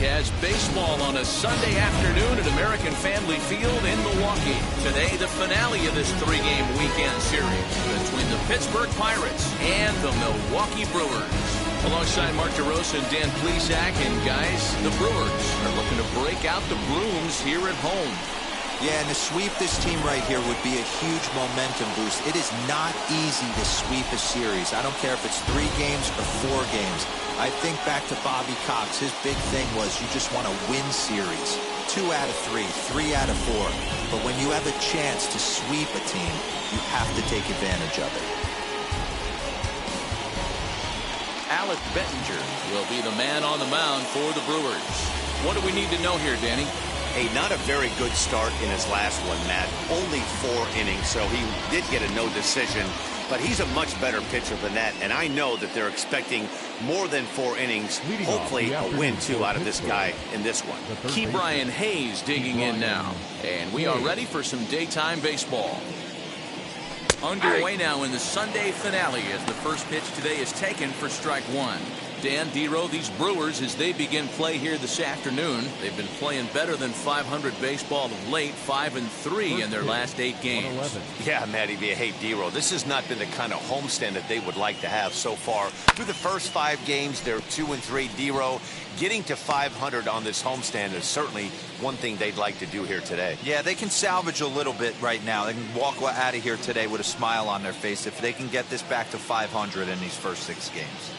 has baseball on a Sunday afternoon at American Family Field in Milwaukee. Today, the finale of this three-game weekend series between the Pittsburgh Pirates and the Milwaukee Brewers. Alongside Mark DeRosa and Dan Plesac, and guys, the Brewers are looking to break out the brooms here at home. Yeah, and to sweep this team right here would be a huge momentum boost. It is not easy to sweep a series. I don't care if it's 3 games or 4 games. I think back to Bobby Cox. His big thing was you just want to win series. 2 out of 3, 3 out of 4. But when you have a chance to sweep a team, you have to take advantage of it. Alec Bettinger will be the man on the mound for the Brewers. What do we need to know here, Danny? Hey, not a very good start in his last one, Matt. Only 4 innings, so he did get a no decision. But he's a much better pitcher than that, and I know that they're expecting more than 4 innings. Hopefully a win, too, out of this guy in this one. Key Brian Hayes digging in now. And we are ready for some daytime baseball. Underway now in the Sunday finale as the first pitch today is taken for strike 1. Dan, Dero, these Brewers, as they begin play here this afternoon, they've been playing better than 500 baseball of late, 5-3 in their last 8 games. Yeah, Matty, hey, Dero, this has not been the kind of homestand that they would like to have so far. Through the first 5 games, they're 2-3. Dero, getting to 500 on this homestand is certainly one thing they'd like to do here today. Yeah, they can salvage a little bit right now. They can walk out of here today with a smile on their face if they can get this back to 500 in these first 6 games.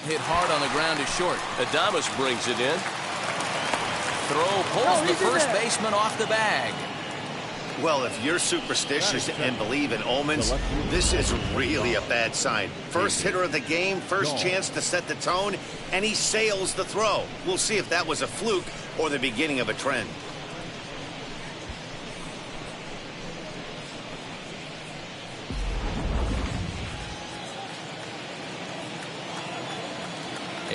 Hit hard on the ground is short. Adames brings it in. Throw pulls the first baseman off the bag. Well, if you're superstitious and believe in omens, this is really a bad sign. First hitter of the game, first chance to set the tone, and he sails the throw. We'll see if that was a fluke or the beginning of a trend.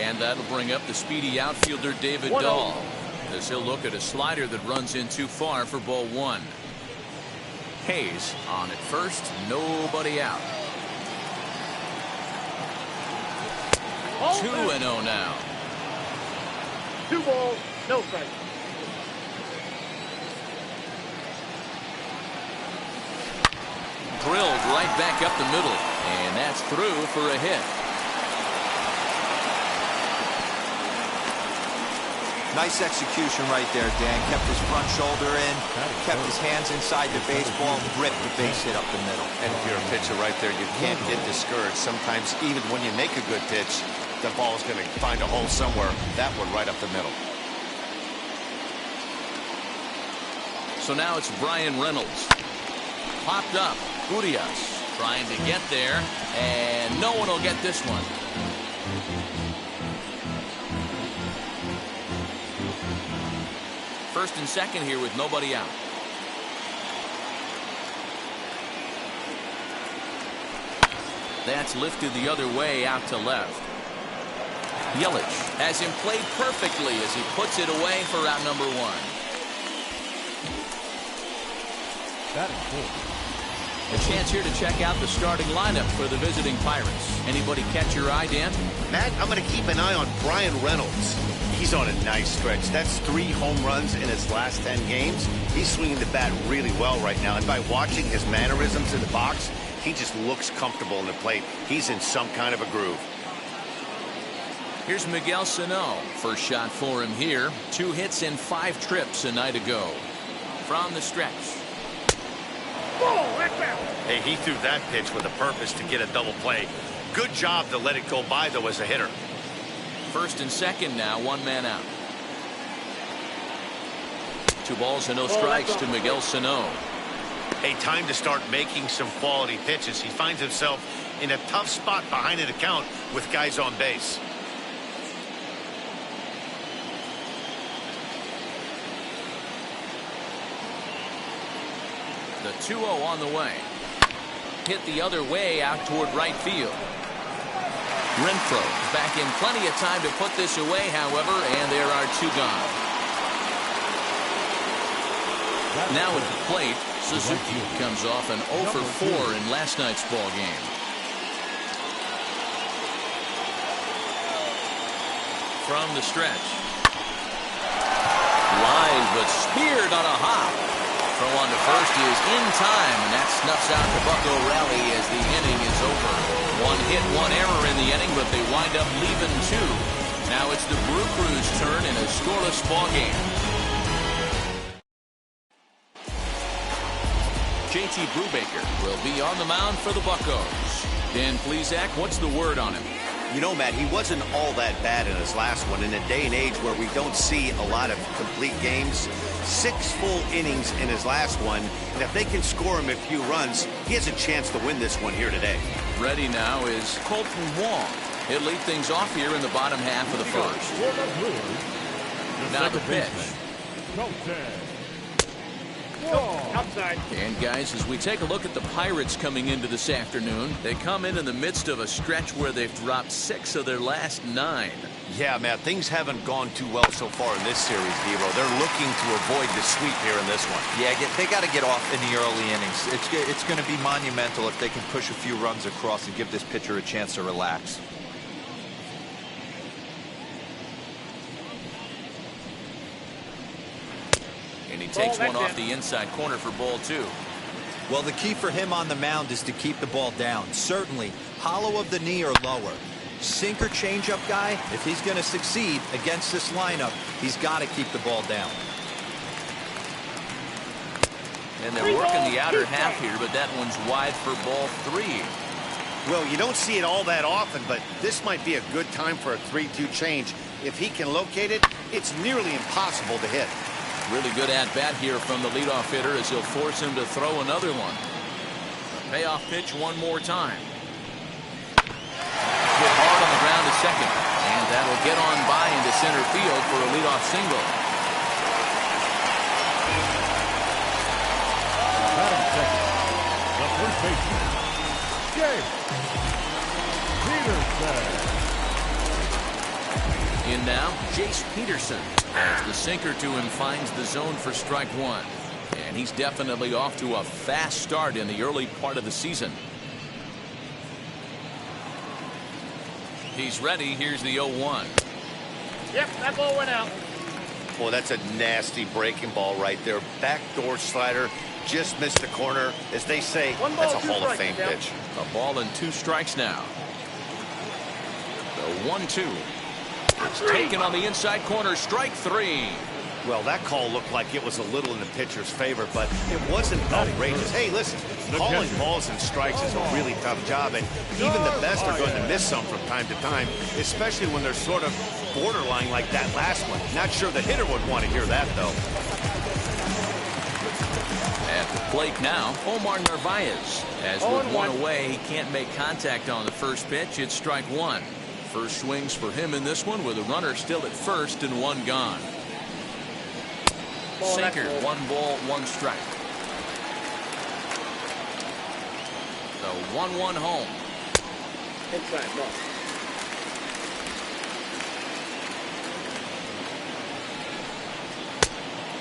And that'll bring up the speedy outfielder David Dahl, as he'll look at a slider that runs in too far for ball 1. Hayes on at first, nobody out. 2-0 now. 2 balls, no strikes. Drilled right back up the middle, and that's through for a hit. Nice execution right there, Dan. Kept his front shoulder in, kept his hands inside the baseball, ripped the base hit up the middle. And if you're a pitcher right there, you can't get discouraged. Sometimes even when you make a good pitch, the ball's going to find a hole somewhere. That one right up the middle. So now it's Brian Reynolds. Popped up. Urias trying to get there, and no one will get this one. First and second here with nobody out. That's lifted the other way out to left. Yelich has him played perfectly as he puts it away for out number 1. A chance here to check out the starting lineup for the visiting Pirates. Anybody catch your eye, Dan? Matt, I'm going to keep an eye on Brian Reynolds. He's on a nice stretch. That's 3 home runs in his last 10 games. He's swinging the bat really well right now. And by watching his mannerisms in the box, he just looks comfortable in the plate. He's in some kind of a groove. Here's Miguel Sano. First shot for him here. 2 hits and 5 trips a night ago. From the stretch. Hey, he threw that pitch with a purpose to get a double play. Good job to let it go by, though, as a hitter. First and second now, 1 man out. 2 balls and no strikes to Miguel Sano. Hey, time to start making some quality pitches. He finds himself in a tough spot behind an account with guys on base. The 2-0 on the way. Hit the other way out toward right field. Renfroe back in plenty of time to put this away, however, and there are 2 gone. Now at the plate, Suzuki comes off an 0 for 4 in last night's ball game. from the stretch. Line, but speared on a hop. Throw on to first is in time, and that snuffs out the Bucco rally as the inning is over. One hit, one error in the inning, but they wind up leaving two. Now it's the Brew Crew's turn in a scoreless ball game. JT Brubaker will be on the mound for the Buccos. Dan Plesac, what's the word on him? You know, Matt, he wasn't all that bad in his last one. In a day and age where we don't see a lot of complete games, 6 full innings in his last one, and if they can score him a few runs, he has a chance to win this one here today. Ready now is Colton Wong. He'll lead things off here in the bottom half of the first. Now the pitch. Outside. And guys, as we take a look at the Pirates coming into this afternoon, they come in the midst of a stretch where they've dropped 6 of their last 9. Yeah, Matt, things haven't gone too well so far in this series, Dero. They're looking to avoid the sweep here in this one. Yeah, they got to get off in the early innings. It's going to be monumental if they can push a few runs across and give this pitcher a chance to relax. And he takes one off the inside corner for ball 2. Well, the key for him on the mound is to keep the ball down. Certainly, hollow of the knee or lower. Sinker changeup guy, if he's going to succeed against this lineup, he's got to keep the ball down. And they're working the outer half here, but that one's wide for ball 3. Well, you don't see it all that often, but this might be a good time for a 3-2 change. If he can locate it, it's nearly impossible to hit. Really good at-bat here from the leadoff hitter as he'll force him to throw another one. A payoff pitch one more time. Hit hard on the ground to second, and that'll get on by into center field for a leadoff single. Batting second, the first baseman, James Peterson. In now, Jace Peterson, as the sinker to him finds the zone for strike 1. And he's definitely off to a fast start in the early part of the season. He's ready. Here's the 0-1. Yep, that ball went out. Boy, that's a nasty breaking ball right there. Backdoor slider, just missed the corner. As they say, that's a Hall of Fame pitch. A ball and 2 strikes now. The 1-2. It's taken on the inside corner, strike 3. Well, that call looked like it was a little in the pitcher's favor, but it wasn't outrageous. Hey, listen, calling balls and strikes is a really tough job, and even the best are going to miss some from time to time, especially when they're sort of borderline like that last one. Not sure the hitter would want to hear that, though. At the plate now, Omar Narvaez. As with one away, he can't make contact on the first pitch. It's strike 1. First swings for him in this one with a runner still at first and 1 gone. Sinker, 1 ball, 1 strike. The 1-1 home. Inside ball.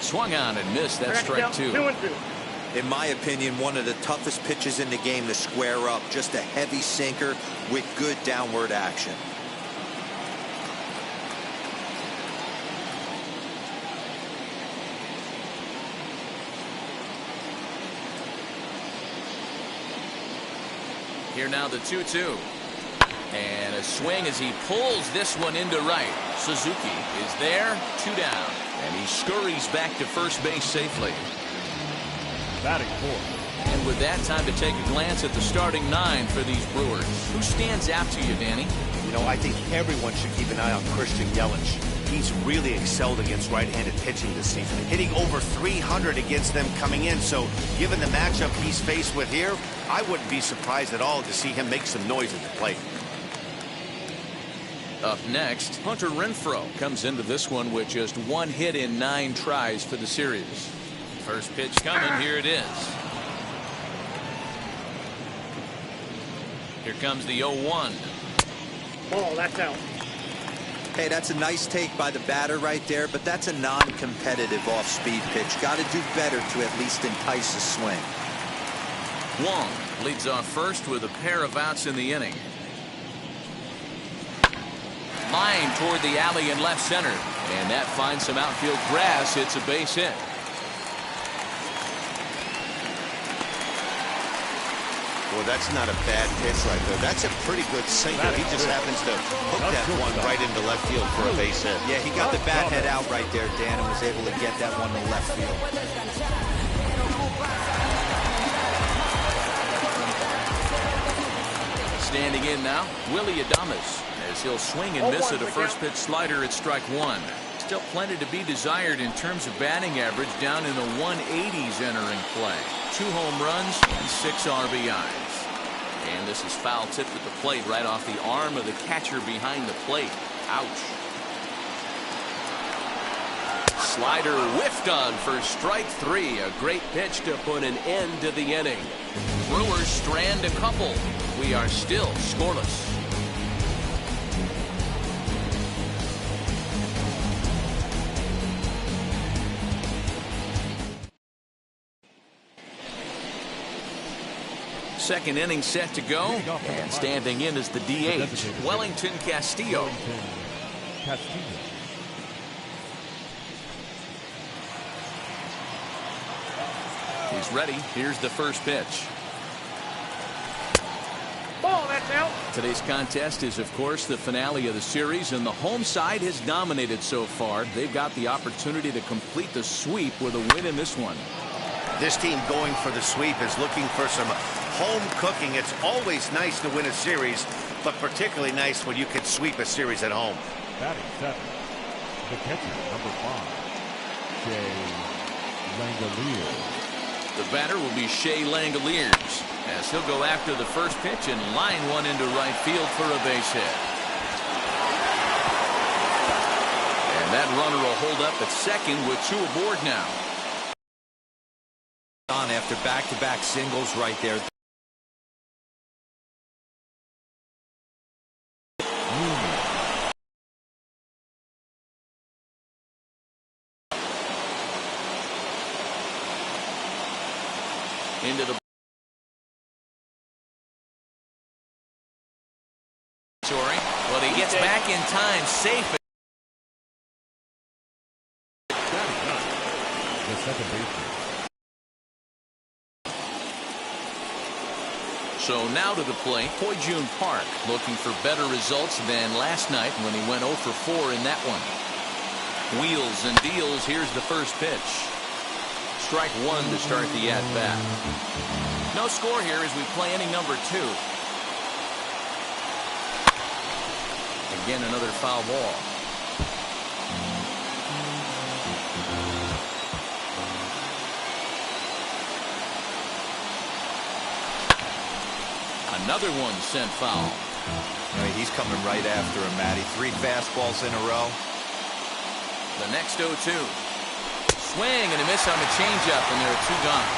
Swung on and missed. That's strike 2. 2-2. In my opinion, one of the toughest pitches in the game to square up. Just a heavy sinker with good downward action. Here now the 2-2. And a swing as he pulls this one into right. Suzuki is there, 2 down. And he scurries back to first base safely. Batting fourth. And with that, time to take a glance at the starting 9 for these Brewers. Who stands out to you, Danny? You know, I think everyone should keep an eye on Christian Yelich. He's really excelled against right-handed pitching this season, hitting over 300 against them coming in. So given the matchup he's faced with here, I wouldn't be surprised at all to see him make some noise at the plate. Up next, Hunter Renfroe comes into this one with just 1 hit in 9 tries for the series. First pitch coming. Here it is. Here comes the 0-1. Ball, that's out. Hey, that's a nice take by the batter right there, but that's a non-competitive off-speed pitch. Got to do better to at least entice a swing. Wong leads off first with a pair of outs in the inning. line toward the alley in left center. And that finds some outfield grass. It's a base hit. Well, that's not a bad pitch right there. That's a pretty good sinker. He just happens to hook that one right into left field for a base hit. Yeah, he got the bat head out right there, Dan, and was able to get that one to left field. Standing in now, Willie Adames, as he'll swing and miss at a first pitch slider at strike one. Still plenty to be desired in terms of batting average, down in the 180s entering play. 2 home runs and 6 RBIs. And this is foul tipped at the plate right off the arm of the catcher behind the plate. Ouch. Slider whiffed on for strike 3. A great pitch to put an end to the inning. Brewers strand a couple. We are still scoreless. Second inning set to go, and standing in is the DH, Wellington Castillo. He's ready. Here's the first pitch. Ball, that's out. Today's contest is, of course, the finale of the series, and the home side has dominated so far. They've got the opportunity to complete the sweep with a win in this one. This team going for the sweep is looking for some home cooking. It's always nice to win a series, but particularly nice when you can sweep a series at home. Batting 7, the catcher, number 5, Shea Langeliers. The batter will be Shea Langeliers, as he'll go after the first pitch and line one into right field for a base hit. And that runner will hold up at second with 2 aboard now. On after back-to-back singles right there. Into the well, he gets back in time, safe. The second baseman. So now to the plate, Hoy Jun Park, looking for better results than last night when he went 0 for 4 in that one. Wheels and deals. Here's the first pitch. Strike 1 to start the at-bat. No score here as we play inning number 2. Again, another foul ball. Another one sent foul. He's coming right after him, Matty. 3 fastballs in a row. The next 0-2. Swing and a miss on the changeup, and there are 2 gone.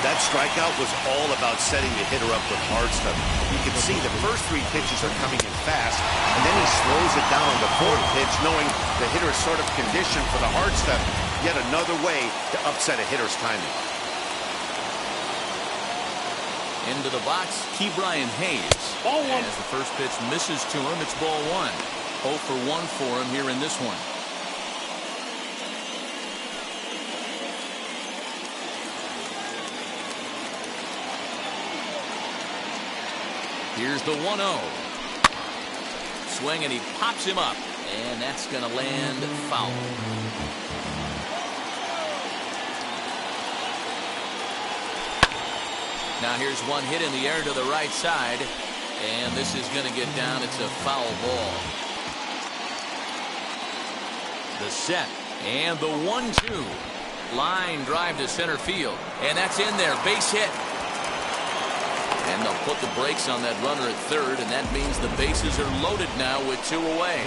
That strikeout was all about setting the hitter up with hard stuff. You can see the first 3 pitches are coming in fast, and then he slows it down on the 4th pitch, knowing the hitter is sort of conditioned for the hard stuff. Yet another way to upset a hitter's timing. Into the box, Ke'Bryan Hayes. Ball 1. As the first pitch misses to him, it's ball 1. 0 for 1 for him here in this one. Here's the 1-0. Swing, and he pops him up, and that's going to land foul. Now here's one hit in the air to the right side, and this is going to get down. It's a foul ball. The set, and the 1-2. Line drive to center field, and that's in there. Base hit. And they'll put the brakes on that runner at third, and that means the bases are loaded now with 2 away.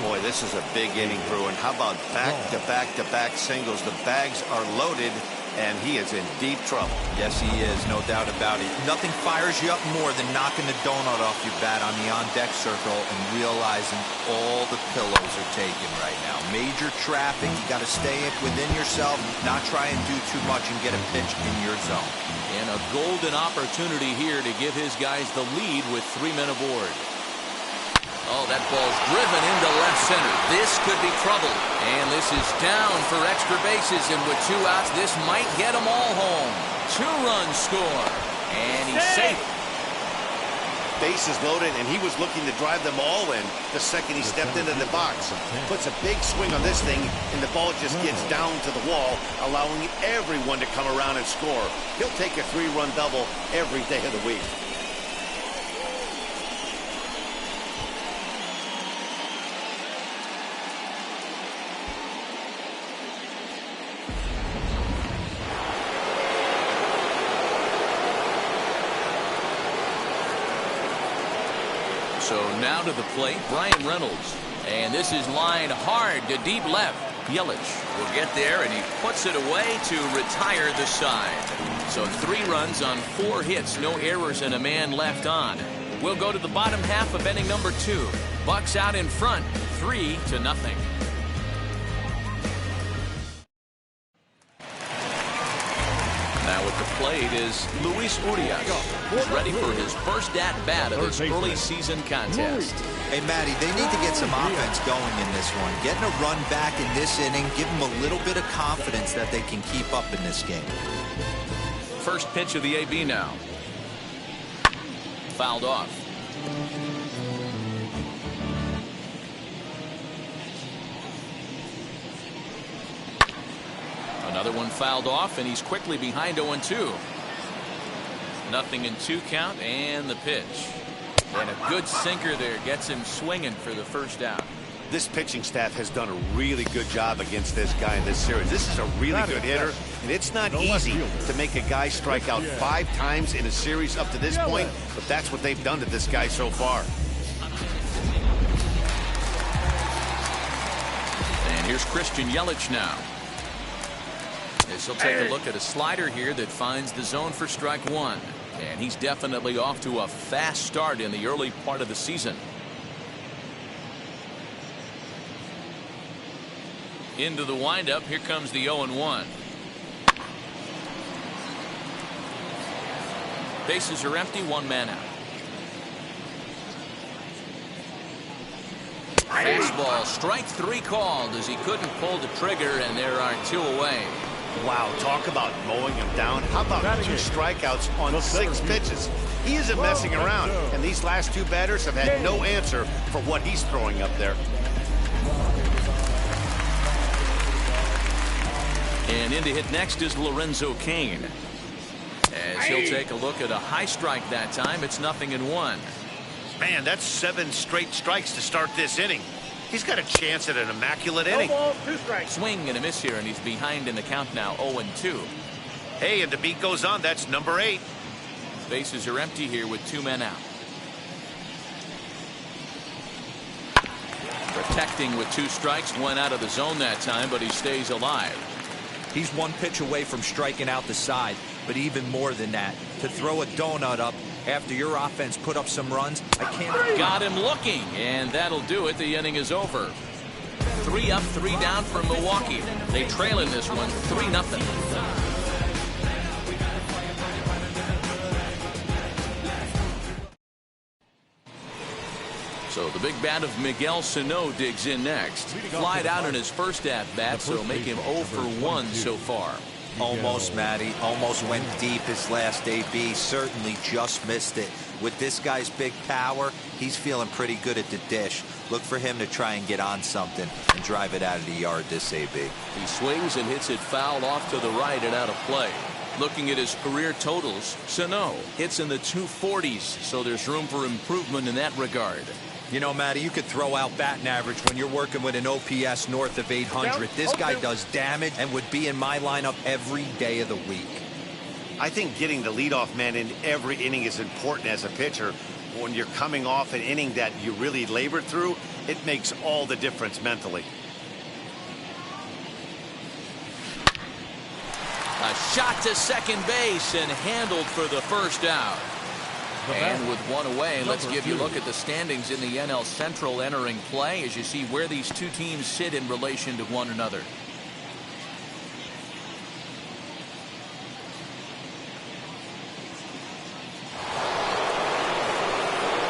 Boy, this is a big inning, Bruin. How about back-to-back-to-back singles? The bags are loaded, and he is in deep trouble. Yes, he is, no doubt about it. Nothing fires you up more than knocking the donut off your bat on the on-deck circle and realizing all the pillows are taken right now. Major traffic. You got to stay within yourself, not try and do too much and get a pitch in your zone. And a golden opportunity here to give his guys the lead with 3 men aboard. Oh, that ball's driven into left center. This could be trouble. And this is down for extra bases. And with 2 outs, this might get them all home. 2-run score. And he's safe. Bases loaded, and he was looking to drive them all in the second he stepped into the box. Puts a big swing on this thing, and the ball just gets down to the wall, allowing everyone to come around and score. He'll take a 3-run double every day of the week. So now to the plate, Brian Reynolds. And this is lined hard to deep left. Yelich will get there, and he puts it away to retire the side. So 3 runs on 4 hits, no errors, and a man left on. We'll go to the bottom half of inning number 2. Bucks out in front, 3-0. Now at the plate is Luis Urias. He's ready for his first at-bat of this early season contest. Hey, Matty, they need to get some offense going in this one. Getting a run back in this inning, give them a little bit of confidence that they can keep up in this game. First pitch of the AB now. Fouled off. Another one fouled off, and he's quickly behind 0-2. 0-2 count, and the pitch. And a good sinker there gets him swinging for the first out. This pitching staff has done a really good job against this guy in this series. This is a really good hitter, and it's not easy to make a guy strike out 5 times in a series up to this point, but that's what they've done to this guy so far. And here's Christian Yelich now. As he'll take a look at a slider here that finds the zone for strike 1. And he's definitely off to a fast start in the early part of the season. Into the windup. Here comes the 0-1. Bases are empty. 1 man out. Fastball, strike 3 called as he couldn't pull the trigger, and there are 2 away. Wow, talk about mowing him down. How about 2 strikeouts on 6 pitches? He isn't messing around, and these last 2 batters have had no answer for what he's throwing up there. And in to hit next is Lorenzo Cain. As he'll take a look at a high strike that time, it's 0-1. Man, that's 7 straight strikes to start this inning. He's got a chance at an immaculate inning. No ball, 2 strikes. Swing and a miss here, and he's behind in the count now, 0-2. Hey, and the beat goes on. That's number 8. Bases are empty here with 2 men out. Protecting with 2 strikes, 1 out of the zone that time, but he stays alive. He's 1 pitch away from striking out the side, but even more than that, to throw a donut up after your offense put up some runs, I can't. Got him looking, and that'll do it. The inning is over. 3 up, 3 down for Milwaukee. They trail in this one 3-0. So the big bat of Miguel Sano digs in next. Flied out in his first at-bat, so make him 0 for 1 so far. Almost, Matty. Almost went deep his last AB. Certainly just missed it. With this guy's big power, he's feeling pretty good at the dish. Look for him to try and get on something and drive it out of the yard this AB. He swings and hits it foul off to the right and out of play. Looking at his career totals, Sano hits in the 240s, so there's room for improvement in that regard. You know, Matty, you could throw out batting average when you're working with an OPS north of 800. This guy does damage and would be in my lineup every day of the week. I think getting the leadoff man in every inning is important as a pitcher. When you're coming off an inning that you really labored through, it makes all the difference mentally. A shot to second base and handled for the first out. And with 1 away, let's give you a look at the standings in the NL Central entering play as you see where these 2 teams sit in relation to one another.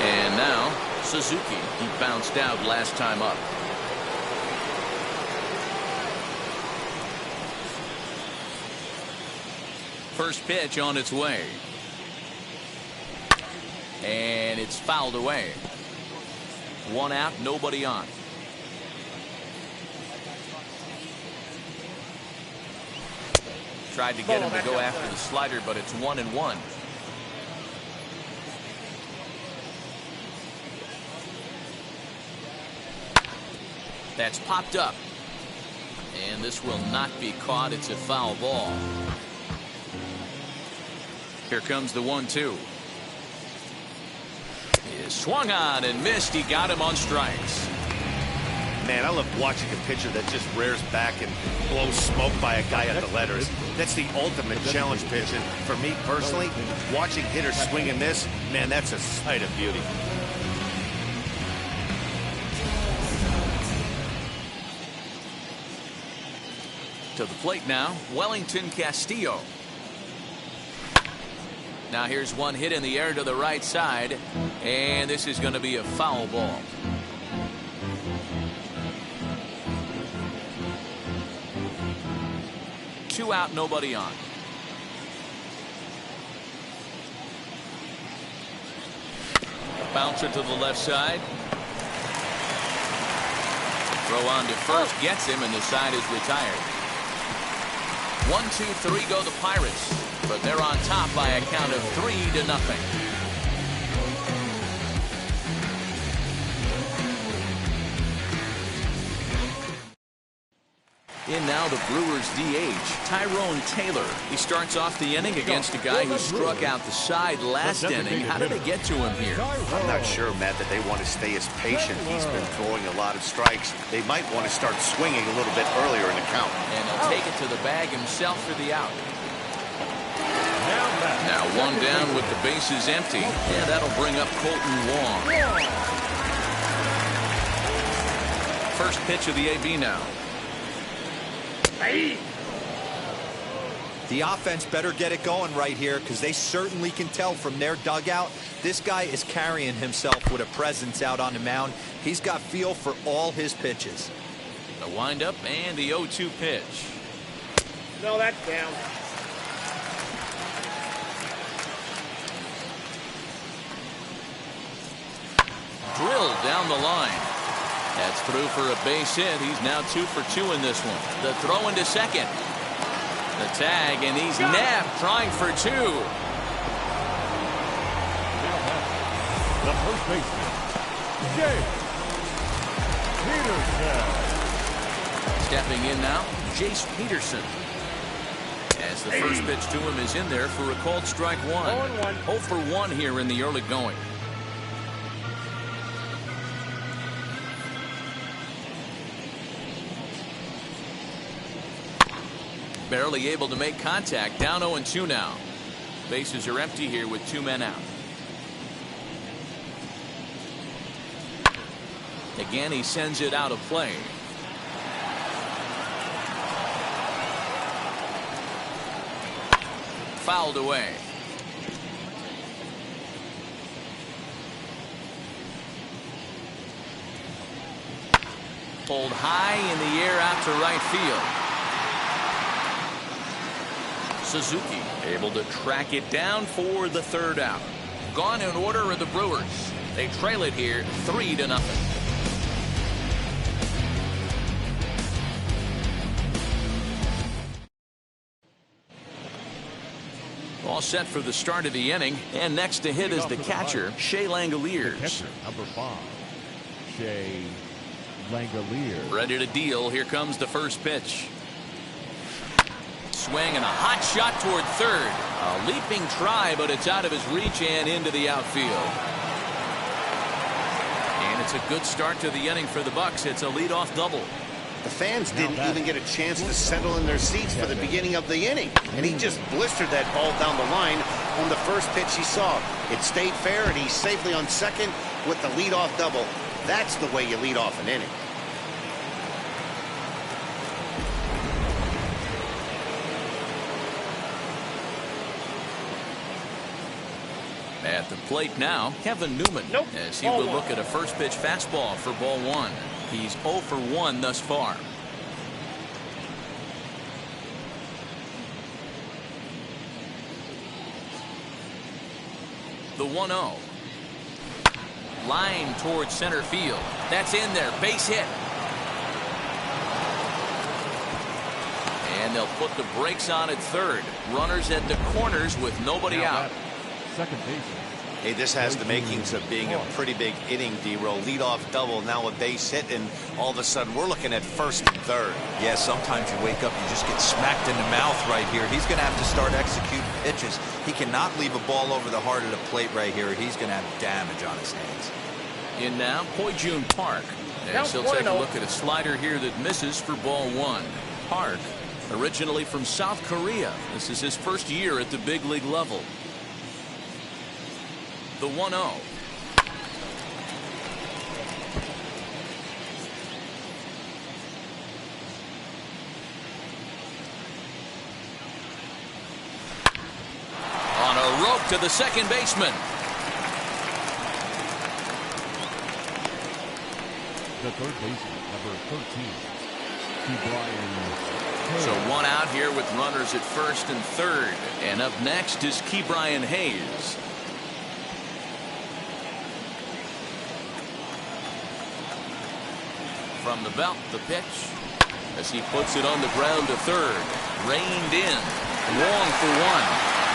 And now, Suzuki, he bounced out last time up. First pitch on its way. And it's fouled away. One out, nobody on. Tried to get him to go after the slider, but it's 1-1. That's popped up. And this will not be caught. It's a foul ball. Here comes the 1-2. He is swung on and missed. He got him on strikes. Man, I love watching a pitcher that just rears back and blows smoke by a guy at the letters. That's the ultimate challenge pitch. And for me personally, watching hitters swing and miss, man, that's a sight of beauty. To the plate now, Wellington Castillo. Now here's one hit in the air to the right side, and this is going to be a foul ball. Two out, nobody on. Bouncer to the left side. Throw on to first, gets him, and the side is retired. 1-2-3 go the Pirates, but they're on top by a count of 3-0. In now the Brewers DH, Tyrone Taylor. He starts off the inning against a guy who struck out the side last inning. How did they get to him here? I'm not sure, Matt, that they want to stay as patient. He's been throwing a lot of strikes. They might want to start swinging a little bit earlier in the count. And he'll take it to the bag himself for the out. Now one down with the bases empty. And that'll bring up Colton Wong. First pitch of the AB now. The offense better get it going right here, because they certainly can tell from their dugout this guy is carrying himself with a presence out on the mound. He's got feel for all his pitches. The windup and the 0-2 pitch. No, that's down. Drilled down the line. That's through for a base hit. He's now 2 for 2 in this one. The throw into second. The tag, and he's nabbed, trying for 2. The first baseman, Jay Peterson. Stepping in now, Jace Peterson. As the first pitch to him is in there for a called strike 1. 0 for 1 here in the early going. Barely able to make contact. Down 0-2 now. Bases are empty here with 2 men out. Again, he sends it out of play. Fouled away. Pulled high in the air out to right field. Suzuki able to track it down for the 3rd out. Gone in order are the Brewers. They trail it here 3-0. All set for the start of the inning, and next to hit is the catcher, Shea Langoliers. Catcher, number 5, Shea Langoliers. Ready to deal. Here comes the first pitch. Swing and a hot shot toward third. A leaping try, but it's out of his reach and into the outfield. And it's a good start to the inning for the Bucks. It's a leadoff double. The fans didn't even get a chance to settle in their seats for the beginning of the inning. And he just blistered that ball down the line on the first pitch he saw. It stayed fair, and he's safely on second with the leadoff double. That's the way you lead off an inning. At the plate now, Kevin Newman, Nope. as he will look at a first pitch fastball for ball one. He's 0 for 1 thus far. The 1-0. Line towards center field. That's in there. Base hit. And they'll put the brakes on at third. Runners at the corners with nobody out. Second baseman. Hey, this has the makings of being a pretty big inning, D-Roll. Leadoff double, now a base hit, and all of a sudden we're looking at first and third. Yeah, sometimes you wake up, you just get smacked in the mouth right here. He's going to have to start executing pitches. He cannot leave a ball over the heart of the plate right here. He's going to have damage on his hands. In now, Poijun Park. As he'll take a look at a slider here that misses for ball one. Park, originally from South Korea. This is his first year at the big league level. The 1-0. On a rope to the second baseman. The third baseman, number 13. Ke'Bryan. So one out here with runners at first and third. And up next is Ke'Bryan Hayes. From the belt, the pitch. As he puts it on the ground to third. Reined in. Long for one.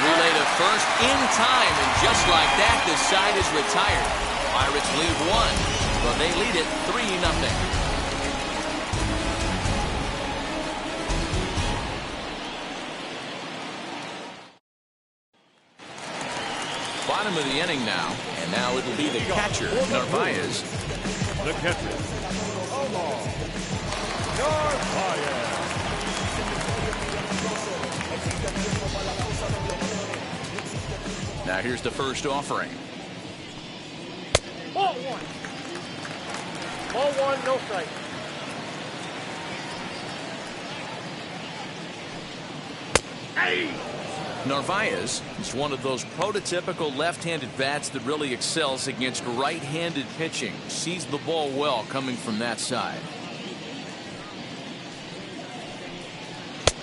Relay to first in time. And just like that, the side is retired. Pirates lead one, but they lead it 3-0. Bottom of the inning now, and now it'll be the catcher, Narvaez. The catcher, Narvaez. Now here's the first offering. Ball one. Ball one, no strike. Hey! Narvaez is one of those prototypical left-handed bats that really excels against right-handed pitching. Sees the ball well coming from that side.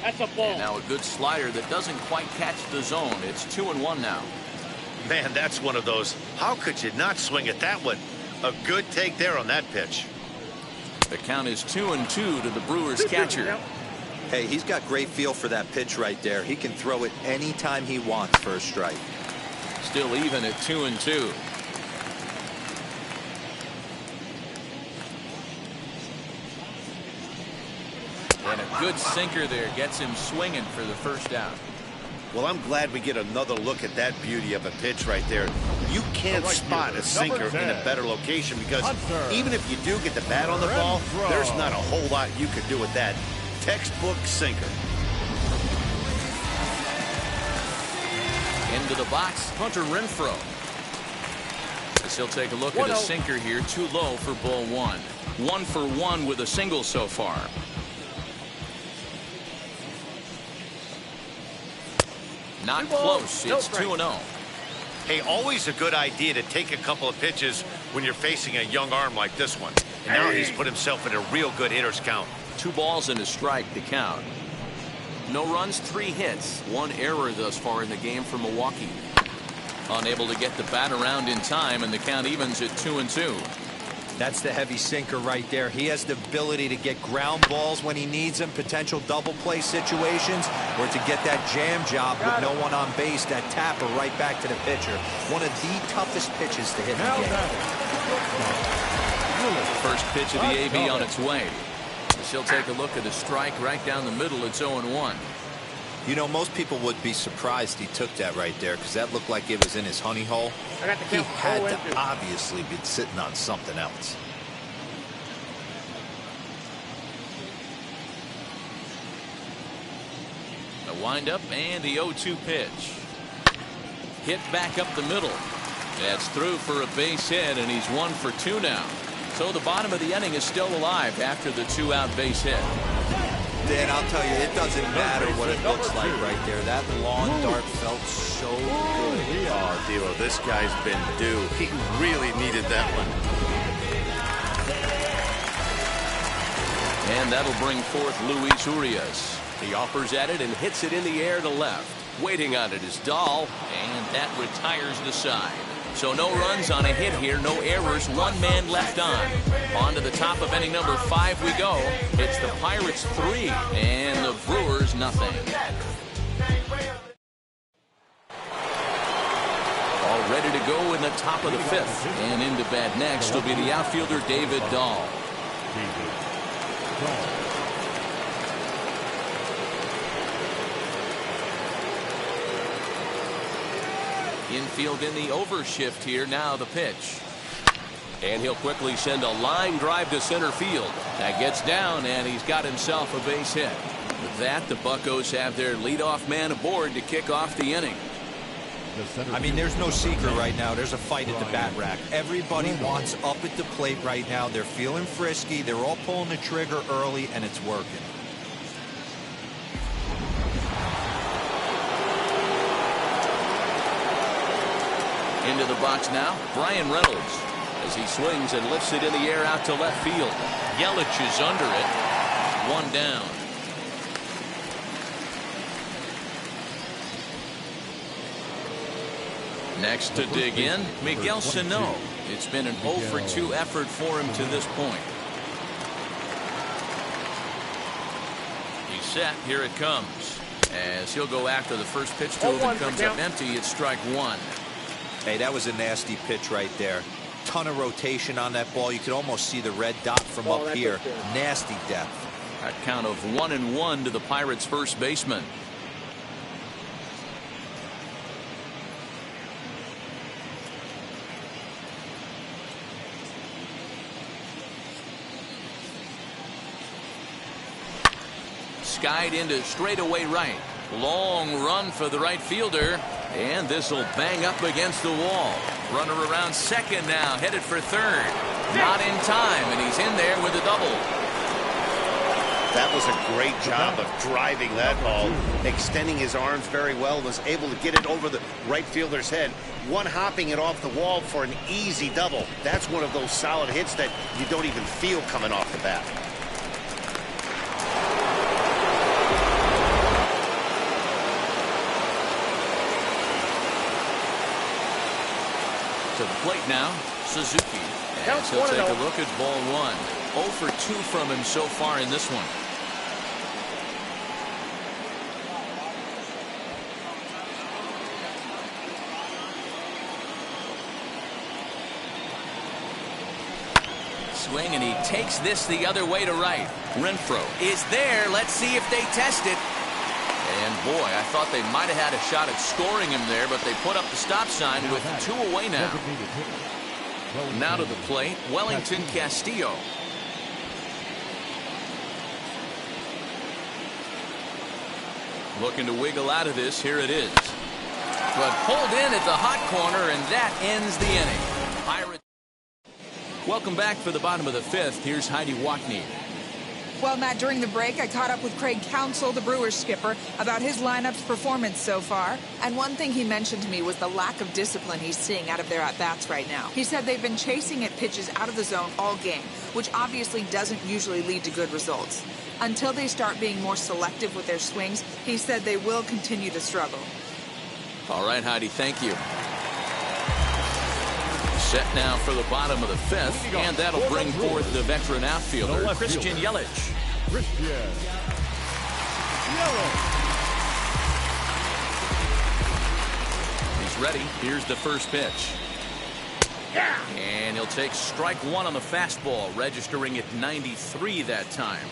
That's a ball. And now a good slider that doesn't quite catch the zone. It's 2-1 now. Man, that's one of those. How could you not swing at that one? A good take there on that pitch. The count is 2-2 to the Brewers catcher. Hey, he's got great feel for that pitch right there. He can throw it anytime he wants for a strike. Still even at 2-2. And a good sinker there gets him swinging for the first out. Well, I'm glad we get another look at that beauty of a pitch right there. You can't spot a sinker in a better location because even if you do get the bat on the ball, there's not a whole lot you could do with that. Textbook sinker. Into the box, Hunter Renfroe. As he'll take a look at a sinker here, too low for ball one. 1 for 1 with a single so far. Not close. It's 2-0. Hey, always a good idea to take a couple of pitches when you're facing a young arm like this one. And now he's put himself in a real good hitter's count. 2 balls and a strike to count. No runs, 3 hits. 1 error thus far in the game for Milwaukee. Unable to get the bat around in time, and the count evens at 2-2. That's the heavy sinker right there. He has the ability to get ground balls when he needs them, potential double play situations, or to get that jam job with no one on base, that tapper right back to the pitcher. One of the toughest pitches to hit in the game. First pitch of the AB on its way. She'll take a look at a strike right down the middle. It's 0-1. You know, most people would be surprised he took that right there because that looked like it was in his honey hole. He had to obviously be sitting on something else. The windup and the 0-2 pitch. Hit back up the middle. That's through for a base hit, and he's 1 for 2 now. So the bottom of the inning is still alive after the 2-out base hit. Dan, I'll tell you, it doesn't matter what it looks like right there. That long dart felt so good. Oh, D'Lo, this guy's been due. He really needed that one. And that'll bring forth Luis Urias. He offers at it and hits it in the air to left. Waiting on it is Dahl, and that retires the side. So no runs on a hit here, no errors, one man left on. On to the top of inning number 5 we go. It's the Pirates 3 and the Brewers nothing. All ready to go in the top of the 5th. And into bat next will be the outfielder David Dahl. Infield in the overshift here. Now the pitch. And he'll quickly send a line drive to center field. That gets down, and he's got himself a base hit. With that, the Buccos have their leadoff man aboard to kick off the inning. I mean, there's no secret right now. There's a fight at the bat rack. Everybody wants up at the plate right now. They're feeling frisky. They're all pulling the trigger early, and it's working. Into the box now, Brian Reynolds, as he swings and lifts it in the air out to left field. Yelich is under it. One down. Next to dig in, Miguel Sano. It's been an 0 for 2 effort for him to this point. He's set. Here it comes. As he'll go after the first pitch to him and comes up empty. It's strike 1. Hey, that was a nasty pitch right there. Ton of rotation on that ball. You could almost see the red dot from up here. Nasty depth. A count of 1-1 to the Pirates' first baseman. Skied into straightaway right. Long run for the right fielder. And this will bang up against the wall. Runner around second now, headed for third. Not in time, and he's in there with a double. That was a great job of driving that ball, extending his arms very well, was able to get it over the right fielder's head, one hopping it off the wall for an easy double. That's one of those solid hits that you don't even feel coming off the bat. To the plate now, Suzuki. As he'll take a look at ball 1. 0 for 2 from him so far in this one. Swing, and he takes this the other way to right. Renfroe is there. Let's see if they test it. And boy, I thought they might have had a shot at scoring him there, but they put up the stop sign with 2 away now. Now to the plate, Wellington Castillo. Looking to wiggle out of this. Here it is. But pulled in at the hot corner, and that ends the inning. Pirates. Welcome back for the bottom of the 5th. Here's Heidi Watney. Well, Matt, during the break, I caught up with Craig Counsell, the Brewers skipper, about his lineup's performance so far. And one thing he mentioned to me was the lack of discipline he's seeing out of their at-bats right now. He said they've been chasing at pitches out of the zone all game, which obviously doesn't usually lead to good results. Until they start being more selective with their swings, he said they will continue to struggle. All right, Heidi, thank you. Set now for the bottom of the 5th, and that'll bring forth the veteran outfielder, Christian Yelich. He's ready. Here's the first pitch. And he'll take strike 1 on the fastball, registering at 93 that time.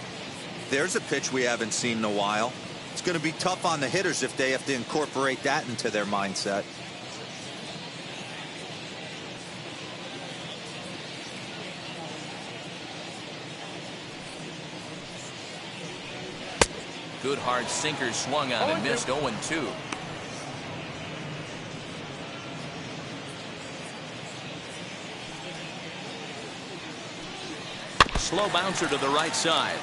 There's a pitch we haven't seen in a while. It's going to be tough on the hitters if they have to incorporate that into their mindset. Good hard sinker swung on and missed. 0-2. Slow bouncer to the right side.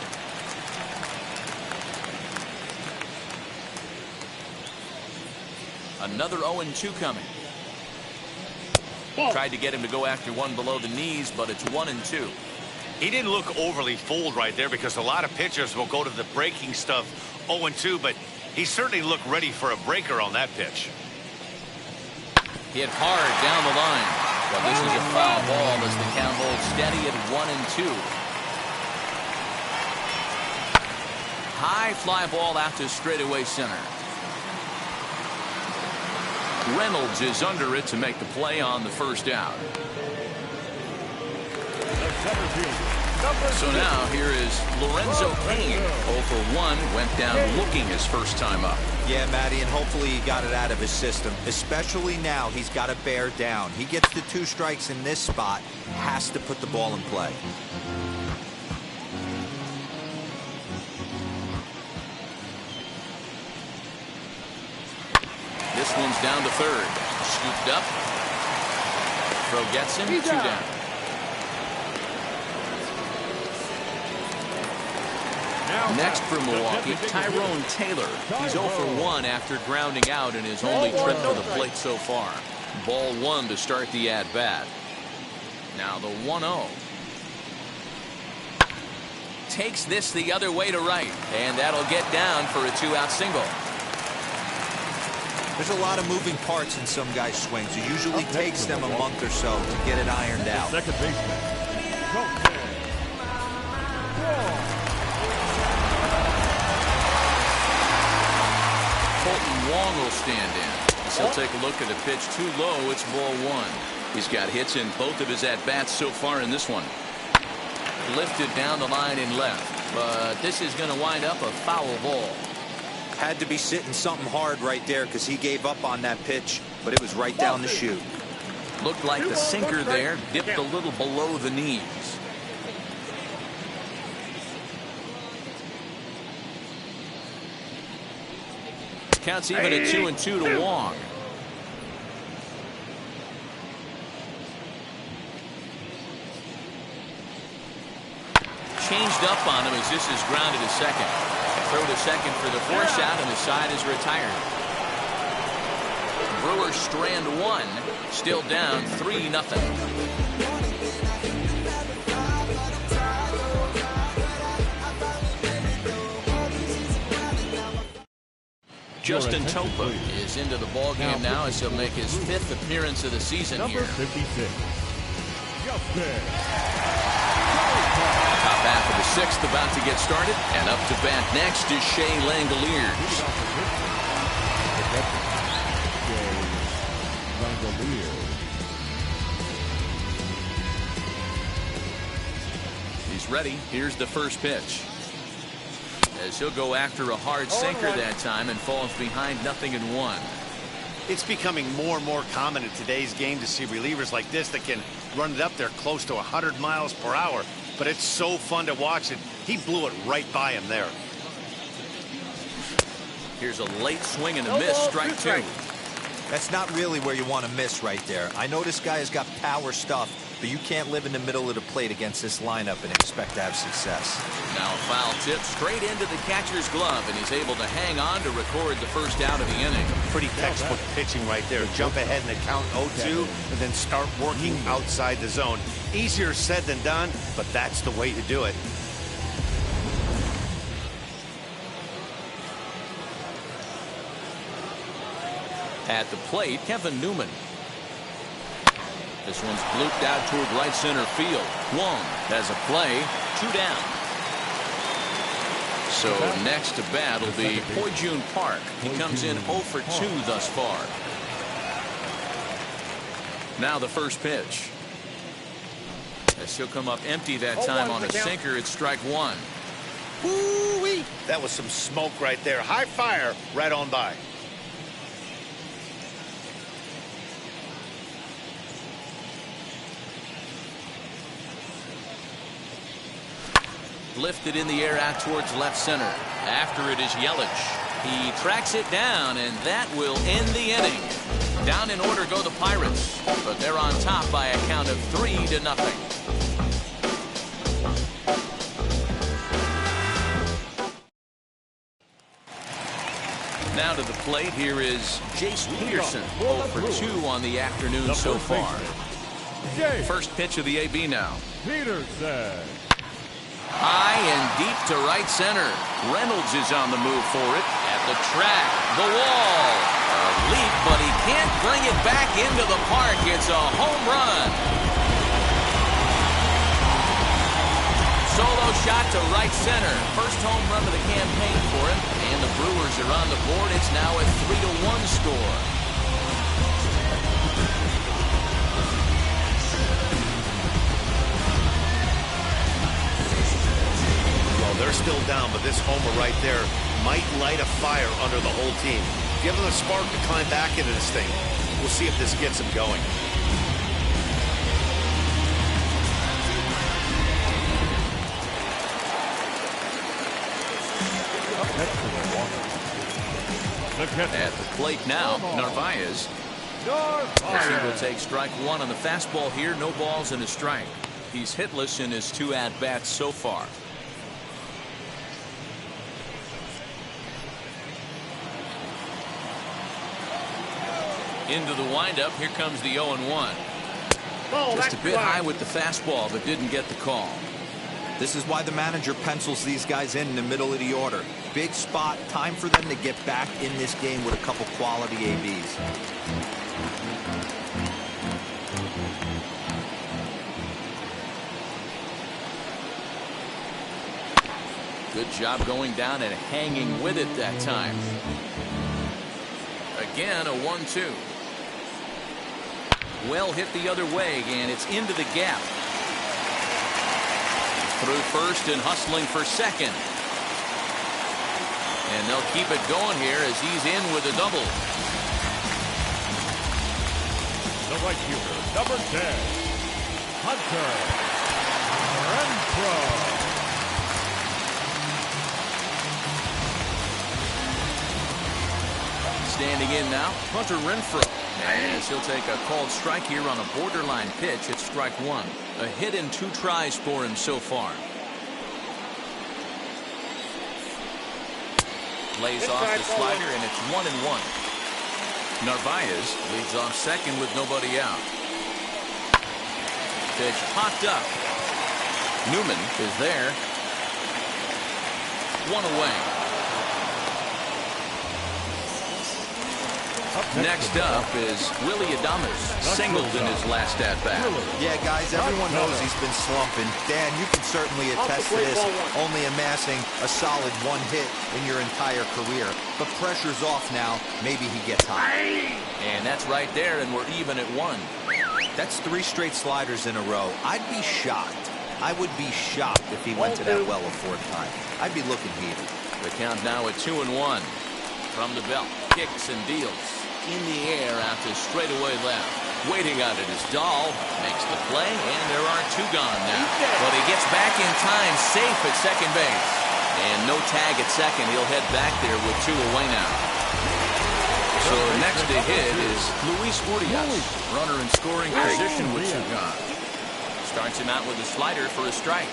Another 0-2 coming. Tried to get him to go after one below the knees, but it's 1-2. He didn't look overly fooled right there because a lot of pitchers will go to the breaking stuff 0-2, but he certainly looked ready for a breaker on that pitch. Hit hard down the line. But this is a foul ball as the count holds steady at 1-2. High fly ball out to straightaway center. Reynolds is under it to make the play on the first out. So now here is Lorenzo Cain. 0 for 1, went down looking his first time up. Yeah, Matty, and hopefully he got it out of his system. Especially now, he's got to bear down. He gets the 2 strikes in this spot, has to put the ball in play. This one's down to third. Scooped up. Throw gets him. 2 down. Next for Milwaukee, Tyrone Taylor. He's 0 for 1 after grounding out in his only trip to the plate so far. Ball 1 to start the at-bat. Now the 1-0. Takes this the other way to right, and that'll get down for a 2-out single. There's a lot of moving parts in some guys' swings. It usually takes them a month or so to get it ironed out. Second baseman. Colton Wong will stand in. He'll take a look at a pitch too low. It's ball 1. He's got hits in both of his at-bats so far in this one. Lifted down the line in left, but this is going to wind up a foul ball. Had to be sitting something hard right there because he gave up on that pitch, but it was right down the chute. Looked like the sinker there dipped a little below the knees. Counts even at 2-2 to Wong. Changed up on him as this is grounded to second. Throw to second for the force out, and the side is retired. Brewers strand 1, still down 3-0. Justin Topa is into the ballgame now as he'll make his 5th appearance of the season here. Number 56. Justin. Top half of the 6th about to get started, and up to bat next is Shea Langoliers. He's ready. Here's the first pitch. As he'll go after a hard sinker that time and falls behind 0-1. It's becoming more and more common in today's game to see relievers like this that can run it up there close to 100 miles per hour. But it's so fun to watch it. He blew it right by him there. Here's a late swing and a miss, strike 2. That's not really where you want to miss right there. I know this guy has got power stuff, but you can't live in the middle of the plate against this lineup and expect to have success. Now a foul tip straight into the catcher's glove, and he's able to hang on to record the first out of the inning. Pretty textbook pitching right there. Jump ahead in the count 0-2 and then start working outside the zone. Easier said than done, but that's the way to do it. At the plate, Kevin Newman. This one's blooped out toward right center field. Wong has a play, 2 down. So next to bat will be Poijun Park. He comes in 0 for 2 thus far. Now the first pitch. As he'll come up empty that time on a sinker, it's strike 1. Woo-wee! That was some smoke right there. High fire right on by. Lifted in the air out towards left center. After it is Yelich. He tracks it down, and that will end the inning. Down in order go the Pirates, but they're on top by a count of 3-0. Now to the plate, here is Jace Peterson, 0 for 2 on the afternoon so far. First pitch of the AB now. Peterson. High and deep to right center. Reynolds is on the move for it. At the track, the wall. A leap, but he can't bring it back into the park. It's a home run. Solo shot to right center. First home run of the campaign for him. And the Brewers are on the board. It's now a 3-1 score. Well, they're still down, but this homer right there might light a fire under the whole team. Give them a spark to climb back into this thing. We'll see if this gets them going. At the plate now, Narvaez. As he will take strike one on the fastball here. No balls and a strike. He's hitless in his 2 at-bats so far. Into the windup. Here comes the 0-1. Just a bit high with the fastball, but didn't get the call. This is why the manager pencils these guys in the middle of the order. Big spot, time for them to get back in this game with a couple quality ABs. Good job going down and hanging with it that time. Again, a 1-2. Well hit the other way, and it's into the gap. Through first and hustling for second. And they'll keep it going here as he's in with a double. The right fielder, number 10, Hunter Renfroe. Standing in now, Hunter Renfroe. As he'll take a called strike here on a borderline pitch at strike one. A hit in 2 tries for him so far. Lays off the slider, and it's 1-1. Narvaez leads off second with nobody out. Pitch popped up. Newman is there. 1 away. Next up is Willie Adames, singled in his last at-bat. Yeah, guys, everyone knows he's been slumping. Dan, you can certainly attest to this, only amassing a solid 1 hit in your entire career. But pressure's off now. Maybe he gets hot. And that's right there, and we're even at 1. That's 3 straight sliders in a row. I'd be shocked. I would be shocked if he went to that well a 4th time. I'd be looking heated. The count now at 2-1. From the belt, kicks and deals. In the air out to straightaway left. Waiting on it is Dahl. Makes the play, and there are 2 gone now. But he gets back in time, safe at second base. And no tag at second. He'll head back there with 2 away now. So next to hit is Luis Urias. Runner in scoring position with 2 gone. Starts him out with a slider for a strike.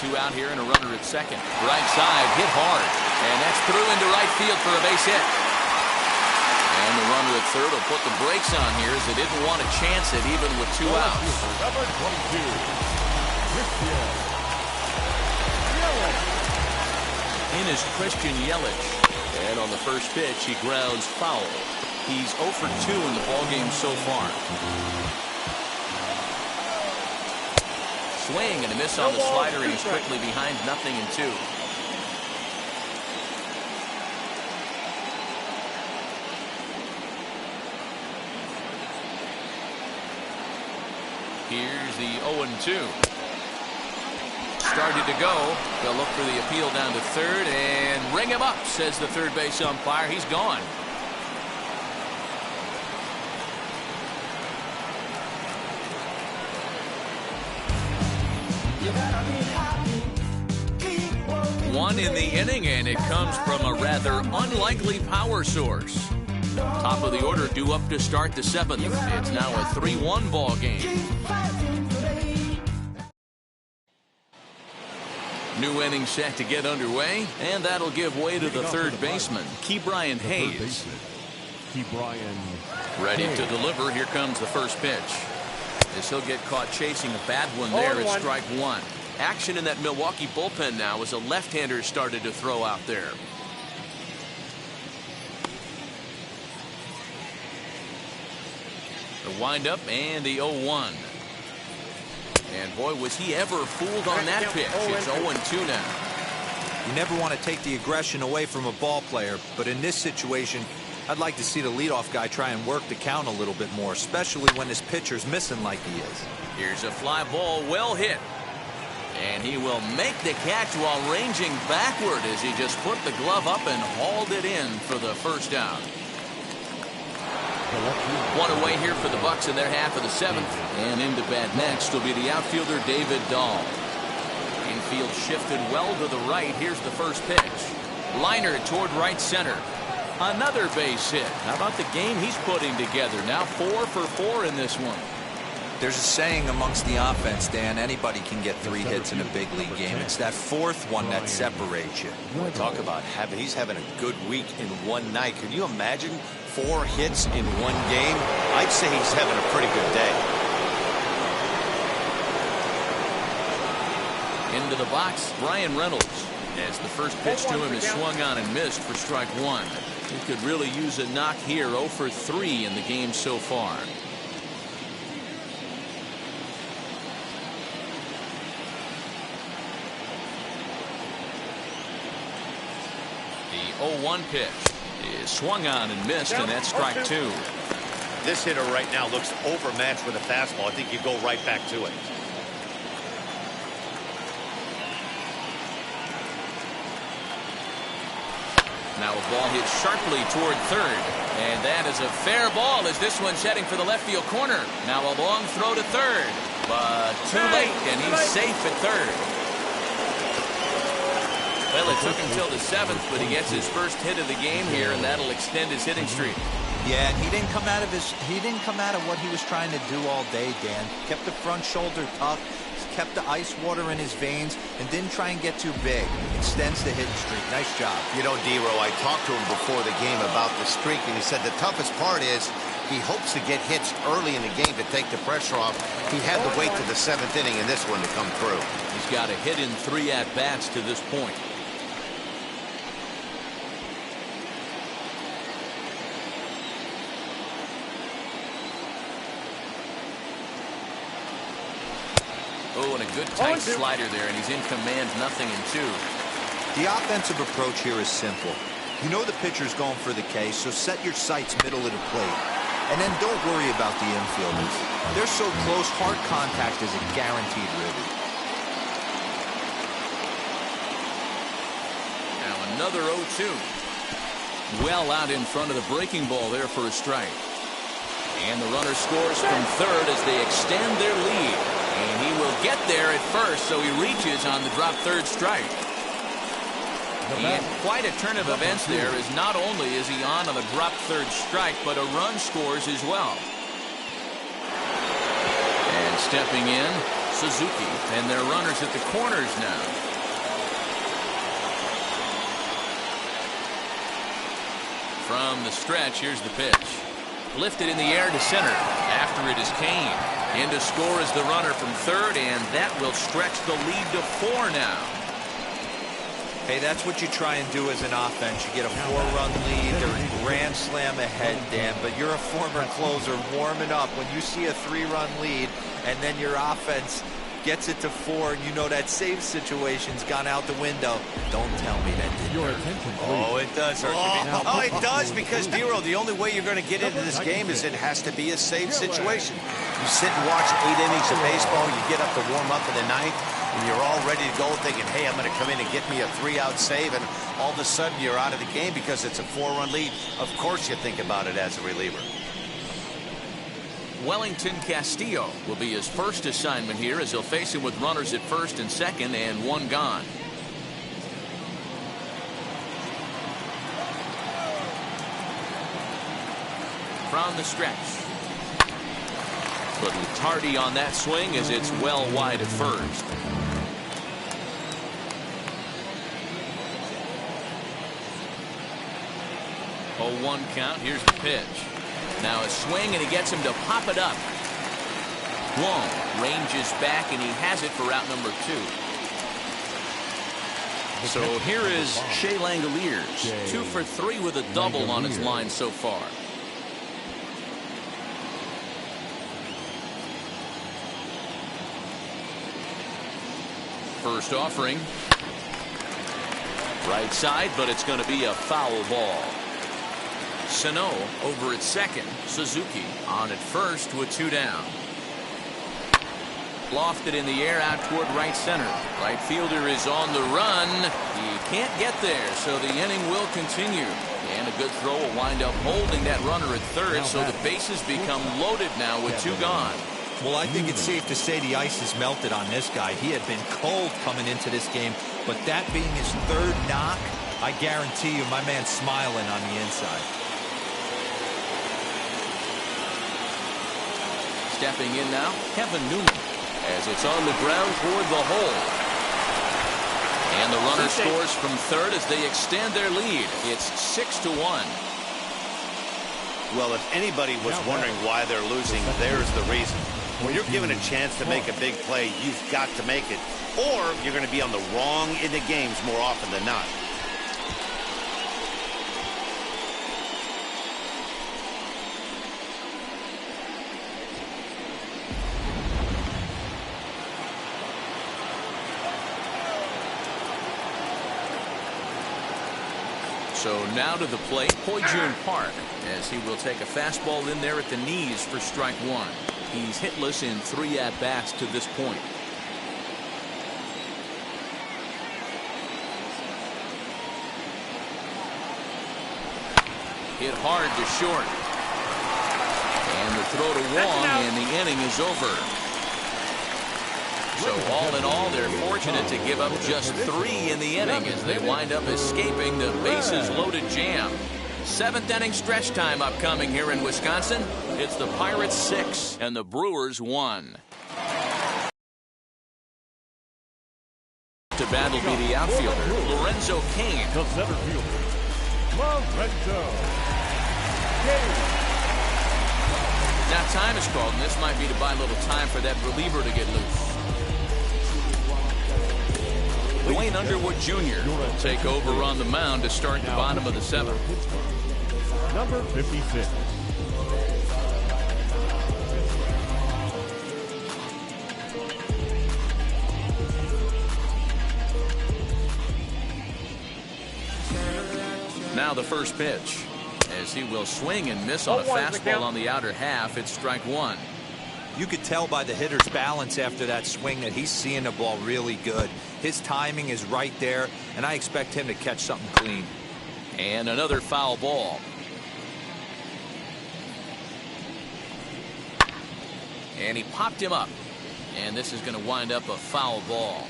2 out here and a runner at second. Right side, hit hard. And that's through into right field for a base hit. And the runner at third will put the brakes on here as they didn't want to chance it even with 2 outs. Number 22, In is Christian Yelich. And on the first pitch, he grounds foul. He's 0 for 2 in the ballgame so far. Swing and a miss on the slider, and he's quickly behind 0-2. Here's the 0-2. Started to go. They'll look for the appeal down to third and ring him up, says the third base umpire. He's gone. One in the inning, and it comes from a rather unlikely power source. Top of the order due up to start the 7th. It's now a 3-1 ball game. New inning set to get underway, and that'll give way to the third baseman, Ke'Bryan Hayes. Ready to deliver. Here comes the first pitch. As he'll get caught chasing a bad one there at strike one. Action in that Milwaukee bullpen now as a left-hander started to throw out there. The windup and the 0-1. And boy, was he ever fooled on that pitch. It's 0-2 now. You never want to take the aggression away from a ball player, but in this situation, I'd like to see the leadoff guy try and work the count a little bit more, especially when this pitcher's missing like he is. Here's a fly ball, well hit. And he will make the catch while ranging backward as he just put the glove up and hauled it in for the first out. One away here for the Bucs in their half of the seventh. And into bat next will be the outfielder David Dahl. Infield shifted well to the right. Here's the first pitch. Liner toward right center. Another base hit. How about the game he's putting together? Now 4 for 4 in this one. There's a saying amongst the offense, Dan, anybody can get 3 hits in a big league game. It's that fourth one that separates you. Talk about he's having a good week in one night. Can you imagine 4 hits in one game? I'd say he's having a pretty good day. Into the box, Bryan Reynolds. As the first pitch to him is swung on and missed for strike one. He could really use a knock here. 0 for 3 in the game so far. The 0-1 pitch is swung on and missed, and that's strike 2. This hitter right now looks overmatched with a fastball. I think you go right back to it. Now a ball hit sharply toward third, and that is a fair ball as this one's heading for the left field corner. Now a long throw to third, but too late, and he's safe at third. Well, it took him till the 7th, but he gets his first hit of the game here, and that'll extend his hitting streak. Yeah, and he didn't come out of what he was trying to do all day, Dan. Kept the front shoulder tough, kept the ice water in his veins, and didn't try and get too big. Extends the hitting streak. Nice job. You know, Dero, I talked to him before the game about the streak, and he said the toughest part is he hopes to get hits early in the game to take the pressure off. He had to wait to the 7th inning in this one to come through. He's got a hit in 3 at-bats to this point. Oh, and a good tight slider there, and he's in command, 0-2. The offensive approach here is simple. You know the pitcher's going for the K, so set your sights middle of the plate. And then don't worry about the infielders. They're so close, hard contact is a guaranteed ribby. Now another 0-2. Well out in front of the breaking ball there for a strike. And the runner scores from third as they extend their lead. And he will get there at first, so he reaches on the drop third strike. And quite a turn of events there, as not only is he on the drop third strike, but a run scores as well. And stepping in, Suzuki, and their runners at the corners now. From the stretch, here's the pitch. Lifted in the air to center. After it is Kane. In to score is the runner from third, and that will stretch the lead to 4 now. Hey, that's what you try and do as an offense. You get a 4-run lead, they're grand slam ahead, Dan, but you're a former closer warming up. When you see a 3-run lead and then your offense gets it to 4, and you know that save situation's gone out the window, don't tell me that didn't hurt. Oh, it does hurt. Oh, it does, because, Dero, the only way you're going to get into this game is it has to be a save situation. You sit and watch 8 innings of baseball, you get up to warm up in the 9th, and you're all ready to go thinking, hey, I'm going to come in and get me a 3-out save, and all of a sudden you're out of the game because it's a 4-run lead. Of course you think about it as a reliever. Wellington Castillo will be his first assignment here as he'll face him with runners at first and second and 1 gone. From the stretch. Little tardy on that swing as it's well wide at first. 0-1 count. Here's the pitch. Now a swing, and he gets him to pop it up. Wong ranges back, and he has it for out number 2. So here is Shea Langoliers, 2 for 3 with a double on his line so far. First offering. Right side, but it's going to be a foul ball. Sano over at second. Suzuki on at first with 2 down. Lofted in the air out toward right center. Right fielder is on the run. He can't get there, so the inning will continue. And a good throw will wind up holding that runner at third, so the bases become loaded now with 2 gone. Well, I think it's safe to say the ice has melted on this guy. He had been cold coming into this game, but that being his 3rd knock, I guarantee you my man's smiling on the inside. Stepping in now, Kevin Newman, as it's on the ground toward the hole. And the runner scores from third as they extend their lead. It's 6-1. Well, if anybody was wondering why they're losing, there's the reason. When you're given a chance to make a big play, you've got to make it, or you're going to be on the wrong end of games more often than not. So now to the plate, Ho-Jun Park, as he will take a fastball in there at the knees for strike 1. He's hitless in 3 at-bats to this point. Hit hard to short. And the throw to Wong, and the inning is over. So all in all, they're fortunate to give up just 3 in the inning as they wind up escaping the bases-loaded jam. 7th inning stretch time upcoming here in Wisconsin. It's the Pirates 6 and the Brewers 1. To battle be the outfielder, Lorenzo Cain. The center fielder, Lorenzo Cain. Now time is called, and this might be to buy a little time for that reliever to get loose. Dwayne Underwood Jr. will take over on the mound to start the bottom of the 7th. Number 56. Now the first pitch, as he will swing and miss on a fastball on the outer half. It's strike 1. You could tell by the hitter's balance after that swing that he's seeing the ball really good. His timing is right there, and I expect him to catch something clean. And another foul ball. And he popped him up. And this is going to wind up a foul ball.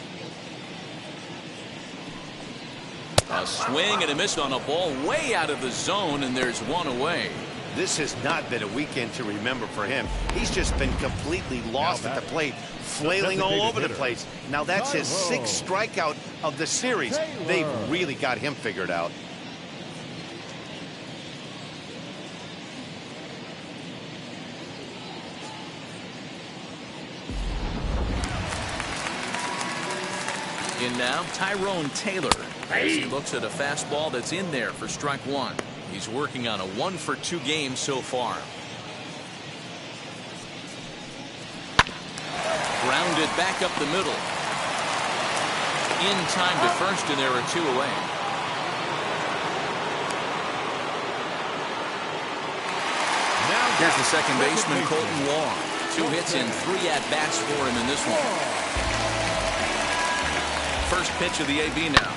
A swing and a miss on a ball way out of the zone, and there's 1 away. This has not been a weekend to remember for him. He's just been completely lost at the plate, flailing all over the place. Now that's his 6th strikeout of the series. They've really got him figured out. In now, Tyrone Taylor, as he looks at a fastball that's in there for strike 1. He's working on a 1-for-2 game so far. Grounded back up the middle. In time to first, and there are 2 away. Here's the second baseman, Colton Wong. 2 hits and 3 at-bats for him in this one. First pitch of the AB now.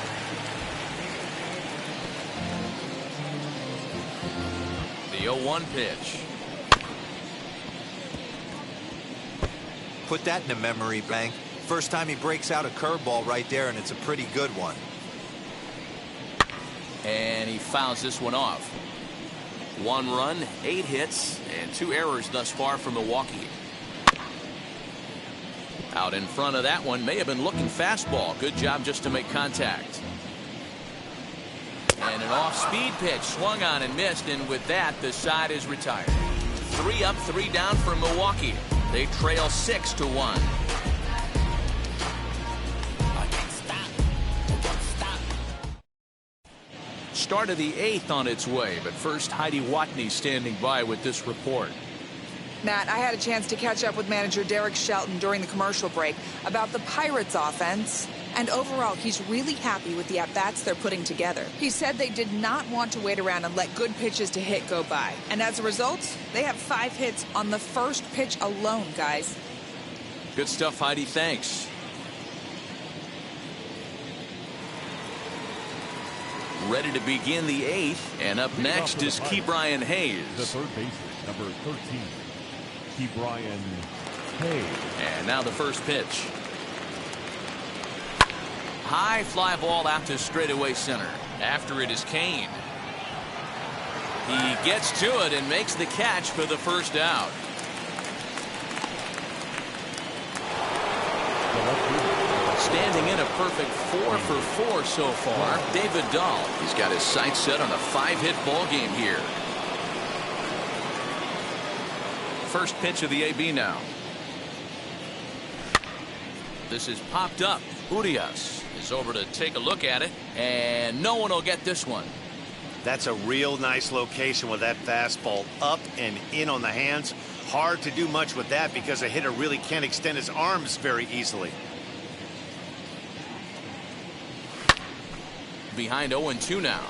The 0-1 pitch. Put that in a memory bank. First time he breaks out a curveball right there, and it's a pretty good one. And he fouls this one off. 1 run, 8 hits, and 2 errors thus far for Milwaukee. Out in front of that one, may have been looking fastball. Good job just to make contact. And an off-speed pitch swung on and missed, and with that, the side is retired. 3 up, 3 down for Milwaukee. They trail 6-1. Start of the 8th on its way, but first Heidi Watney standing by with this report. Matt, I had a chance to catch up with manager Derek Shelton during the commercial break about the Pirates offense. And overall, he's really happy with the at-bats they're putting together. He said they did not want to wait around and let good pitches to hit go by. And as a result, they have 5 hits on the first pitch alone, guys. Good stuff, Heidi. Thanks. Ready to begin the 8th, and up next is Ke'Bryan Hayes. The third baseman, number 13, Ke'Bryan Hayes. And now the first pitch. High fly ball out to straightaway center. After it is Kane. He gets to it and makes the catch for the first out. Standing in a perfect 4 for 4 so far, David Dahl. He's got his sights set on a 5-hit ball game here. First pitch of the AB now. This is popped up. Urias is over to take a look at it, and no one will get this one. That's a real nice location with that fastball up and in on the hands. Hard to do much with that because a hitter really can't extend his arms very easily. Behind 0-2 now.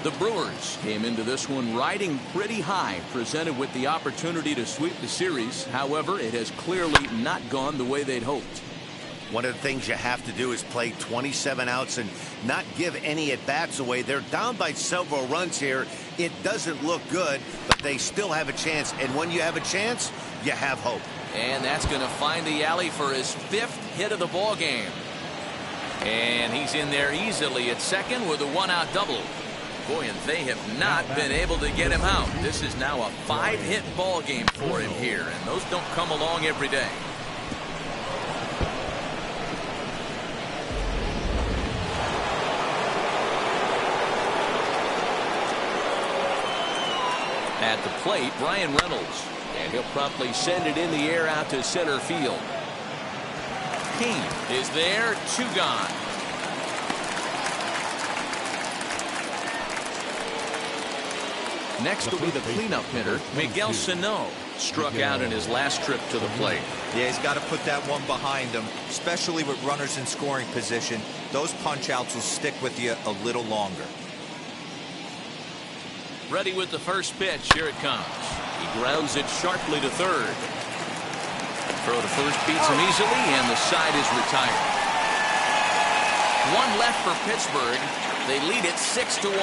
The Brewers came into this one riding pretty high, presented with the opportunity to sweep the series. However, it has clearly not gone the way they'd hoped. One of the things you have to do is play 27 outs and not give any at-bats away. They're down by several runs here. It doesn't look good, but they still have a chance. And when you have a chance, you have hope. And that's going to find the alley for his 5th hit of the ball game. And he's in there easily at second with a 1-out double. Boy, and they have not been able to get him out. This is now a 5-hit ball game for him here, and those don't come along every day. At the plate, Bryan Reynolds, and he'll promptly send it in the air out to center field. Kane is there, 2 gone. Next will be the cleanup hitter, Miguel Sano. Struck out in his last trip to the plate. Yeah, he's got to put that one behind him, especially with runners in scoring position. Those punch-outs will stick with you a little longer. Ready with the first pitch. Here it comes. He grounds it sharply to third. Throw to first beats him easily, and the side is retired. 1 left for Pittsburgh. They lead it 6-1.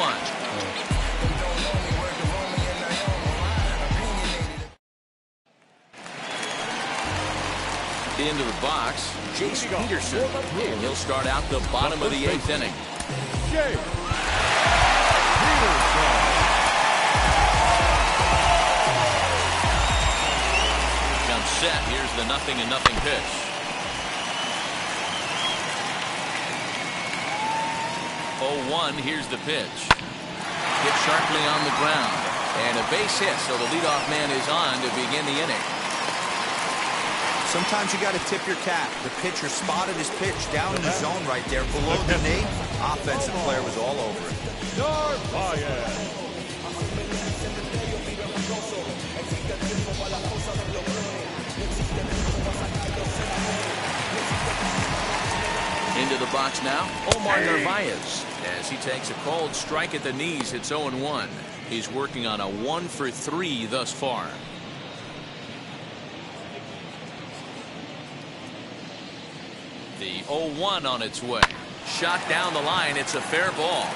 Into the box, Jace Peterson, and he'll start out the bottom of the 8th inning. Comes set. Here's the 0-0 pitch. Oh, 1. Here's the pitch. Hit sharply on the ground, and a base hit. So the leadoff man is on to begin the inning. Sometimes you got to tip your cap. The pitcher spotted his pitch down in the zone right there below the knee. Offensive player was all over it. Into the box now, Omar Narvaez, as he takes a cold strike at the knees. It's 0-1. He's working on a 1 for 3 thus far. The 0-1 on its way. Shot down the line. It's a fair ball.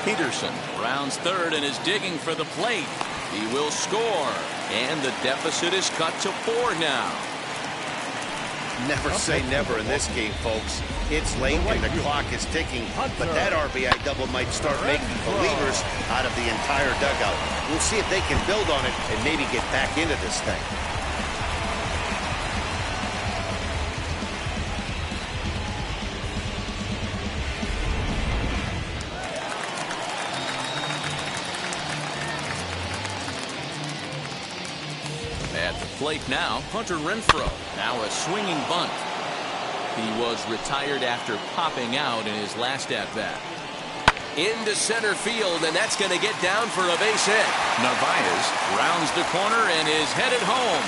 Peterson rounds third and is digging for the plate. He will score, and the deficit is cut to 4 now. Never say never in this game, folks. It's late and the clock is ticking, but that RBI double might start making believers out of the entire dugout. We'll see if they can build on it and maybe get back into this thing. plate now, Hunter Renfroe. Now a swinging bunt. He was retired after popping out in his last at-bat. Into center field, and that's going to get down for a base hit. Narvaez rounds the corner and is headed home.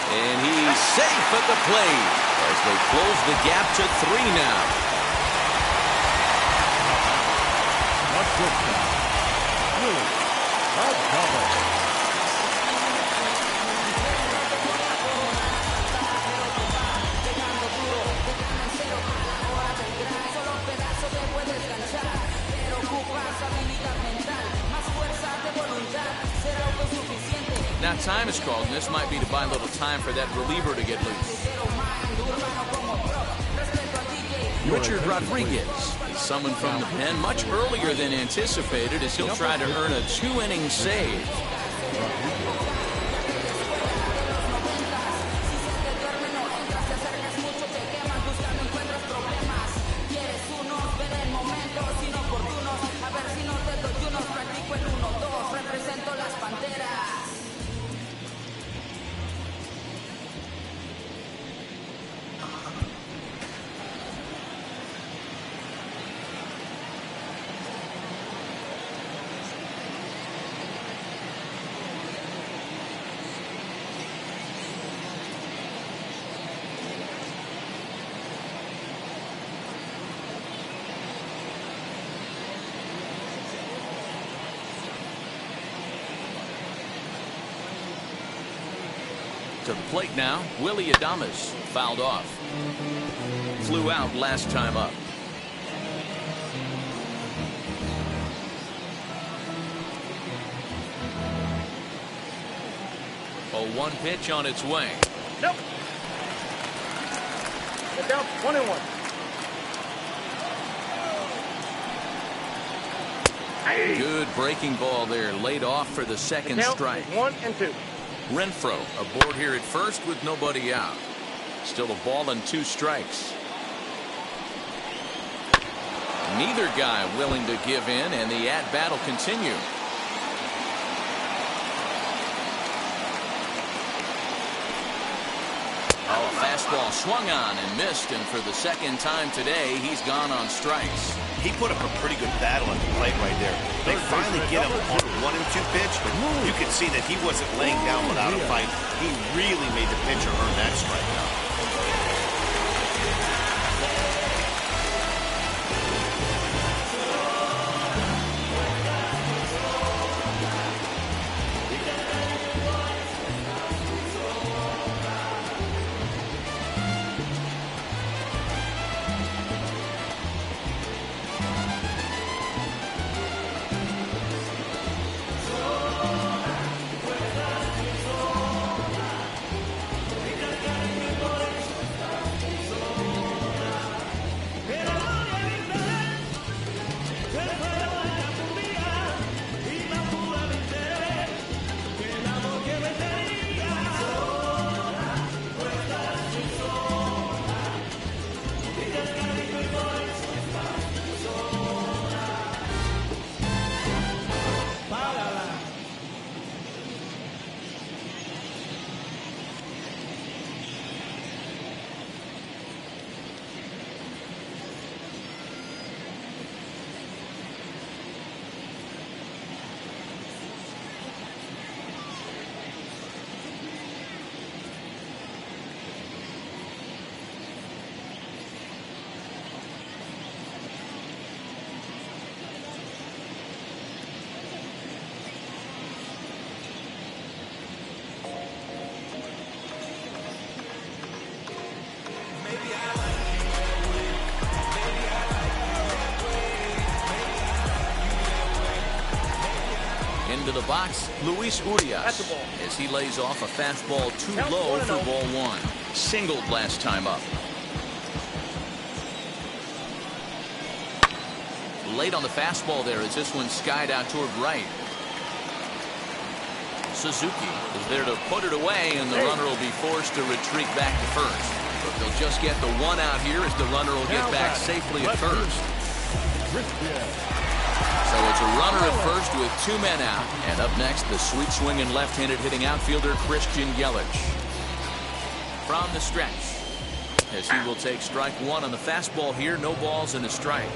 And he's safe at the plate as they close the gap to 3 now. Now time is called, and this might be to buy a little time for that reliever to get loose. Richard Rodriguez is summoned from the pen much earlier than anticipated as he'll try to earn a 2-inning save. To the plate now, Willie Adames fouled off. Flew out last time up. A 1 pitch on its way. Nope. Get down 1-1. Good breaking ball there, laid off for the second strike. 1-2. Renfroe aboard here at first with nobody out. Still a ball and 2 strikes. Neither guy willing to give in, and the at-bat will continue. Oh, fastball swung on and missed, and for the second time today, he's gone on strikes. He put up a pretty good battle at the plate right there. They finally get him on a 1-2 pitch, but you could see that he wasn't laying down without a fight. He really made the pitcher earn that strikeout. Into the box, Luis Urias, as he lays off a fastball too low for ball 1. Singled last time up. Late on the fastball there as this one skied out toward right. Suzuki is there to put it away, and the runner will be forced to retreat back to first. But they'll just get the 1 out here as the runner will get back safely at first. So it's a runner at first with 2 men out. And up next, the sweet swinging left-handed hitting outfielder Christian Yelich. from the stretch. As he will take strike one on the fastball here. No balls and a strike.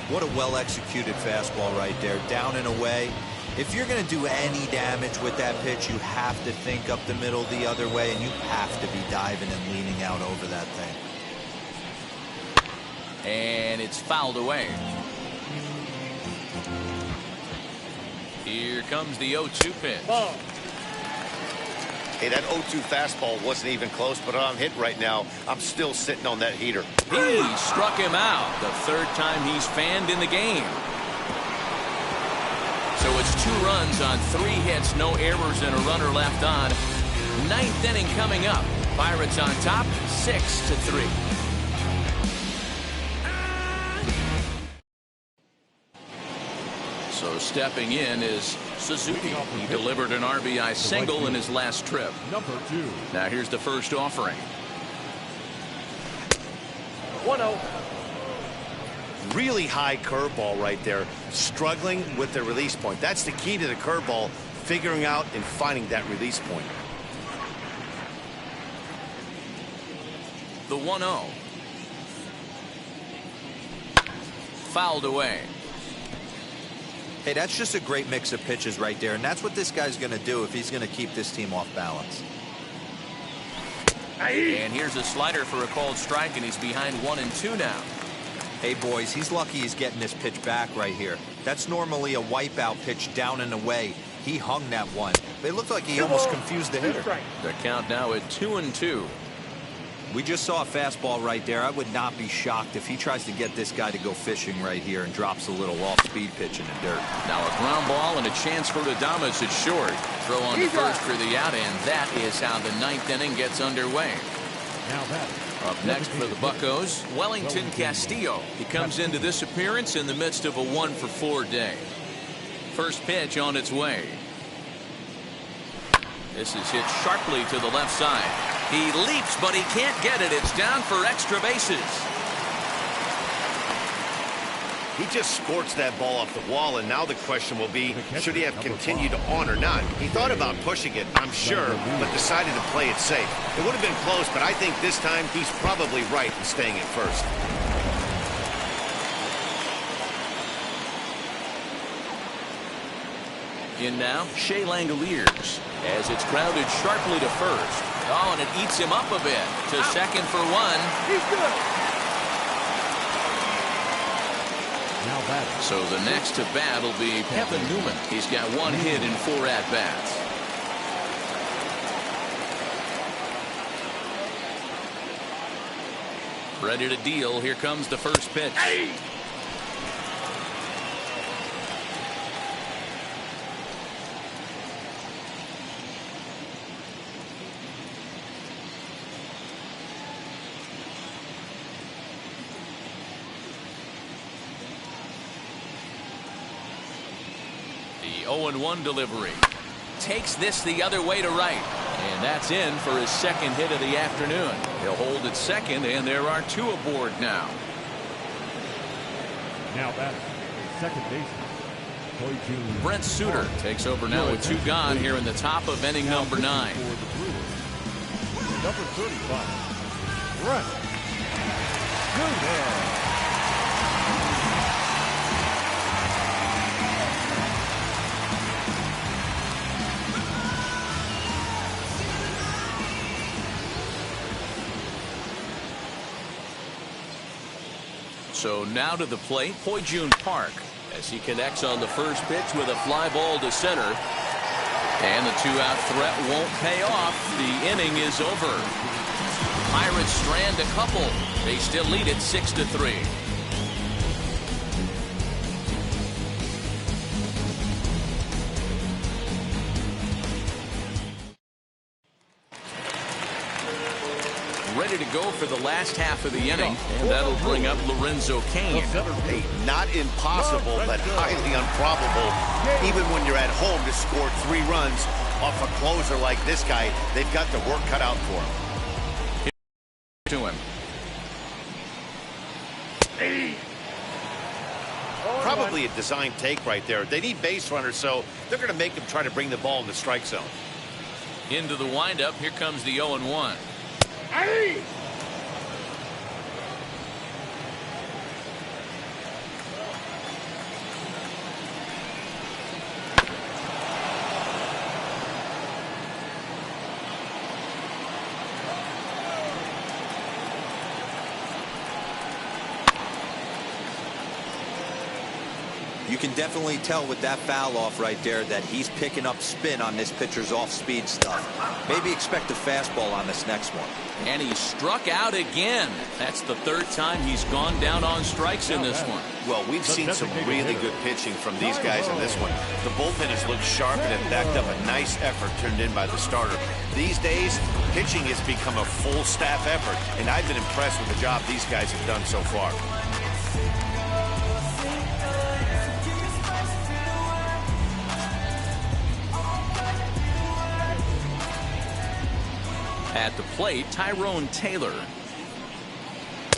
What a well-executed fastball right there. Down and away. If you're going to do any damage with that pitch, you have to think up the middle the other way, and you have to be diving and leaning out over that thing. And it's fouled away. Here comes the 0-2 pitch. Ball. Hey, that 0-2 fastball wasn't even close, but I'm hit right now. I'm still sitting on that heater. He struck him out. The third time he's fanned in the game. So it's 2 runs on 3 hits, no errors, and a runner left on. 9th inning coming up. Pirates on top, 6-3. So stepping in is Suzuki. He delivered an RBI single in his last trip. Number 2. Now here's the first offering. 1-0. Really high curveball right there. Struggling with the release point. That's the key to the curveball. Figuring out and finding that release point. The 1-0. Fouled away. Hey, that's just a great mix of pitches right there, and that's what this guy's going to do if he's going to keep this team off balance. And here's a slider for a called strike, and he's behind 1-2 now. Hey, boys, he's lucky he's getting this pitch back right here. That's normally a wipeout pitch down and away. He hung that one. It looked like he almost confused the hitter. The count now at 2-2. We just saw a fastball right there. I would not be shocked if he tries to get this guy to go fishing right here and drops a little off-speed pitch in the dirt. Now a ground ball and a chance for Adames at short. Throw on to first for the out, and that is how the 9th inning gets underway. Now that. Up next for the Buccos, Wellington Castillo. He comes into this appearance in the midst of a 1-for-4 day. First pitch on its way. This is hit sharply to the left side. He leaps, but he can't get it. It's down for extra bases. He just scorched that ball off the wall, and now the question will be, should he have continued on or not? He thought about pushing it, I'm sure, but decided to play it safe. It would have been close, but I think this time he's probably right in staying at first. In now, Shea Langoliers, as it's grounded sharply to first. Oh, and it eats him up a bit. To second for 1. He's good. Now batting. So the next to bat will be Kevin Newman. He's got 1 hit in 4 at-bats. Ready to deal. Here comes the first pitch. Hey. The 0-1 delivery. Takes this the other way to right. And that's in for his second hit of the afternoon. He'll hold at second, and there are 2 aboard now. Now batting. Second baseman. Brent Suter takes over now with 2 gone here in the top of inning number 9. Number 35. Brent Suter. So now to the plate, Ho-Jun Park, as he connects on the first pitch with a fly ball to center. And the 2-out threat won't pay off. The inning is over. Pirates strand a couple. They still lead it 6-3. Ready to go for the last half of the inning, and that'll bring up Lorenzo Cain. Hey, not impossible, but highly improbable. Even when you're at home to score 3 runs off a closer like this guy, they've got the work cut out for him. To him. Probably a design take right there. They need base runners, so they're going to make him try to bring the ball in the strike zone. Into the windup, here comes the 0-1. Hey! You can definitely tell with that foul off right there that he's picking up spin on this pitcher's off-speed stuff. Maybe expect a fastball on this next one. And he struck out again. That's the third time he's gone down on strikes in this one. Well, we've seen some really good pitching from these guys in this one. The bullpen has looked sharp and have backed up a nice effort turned in by the starter. These days, pitching has become a full staff effort, and I've been impressed with the job these guys have done so far. At the plate, Tyrone Taylor.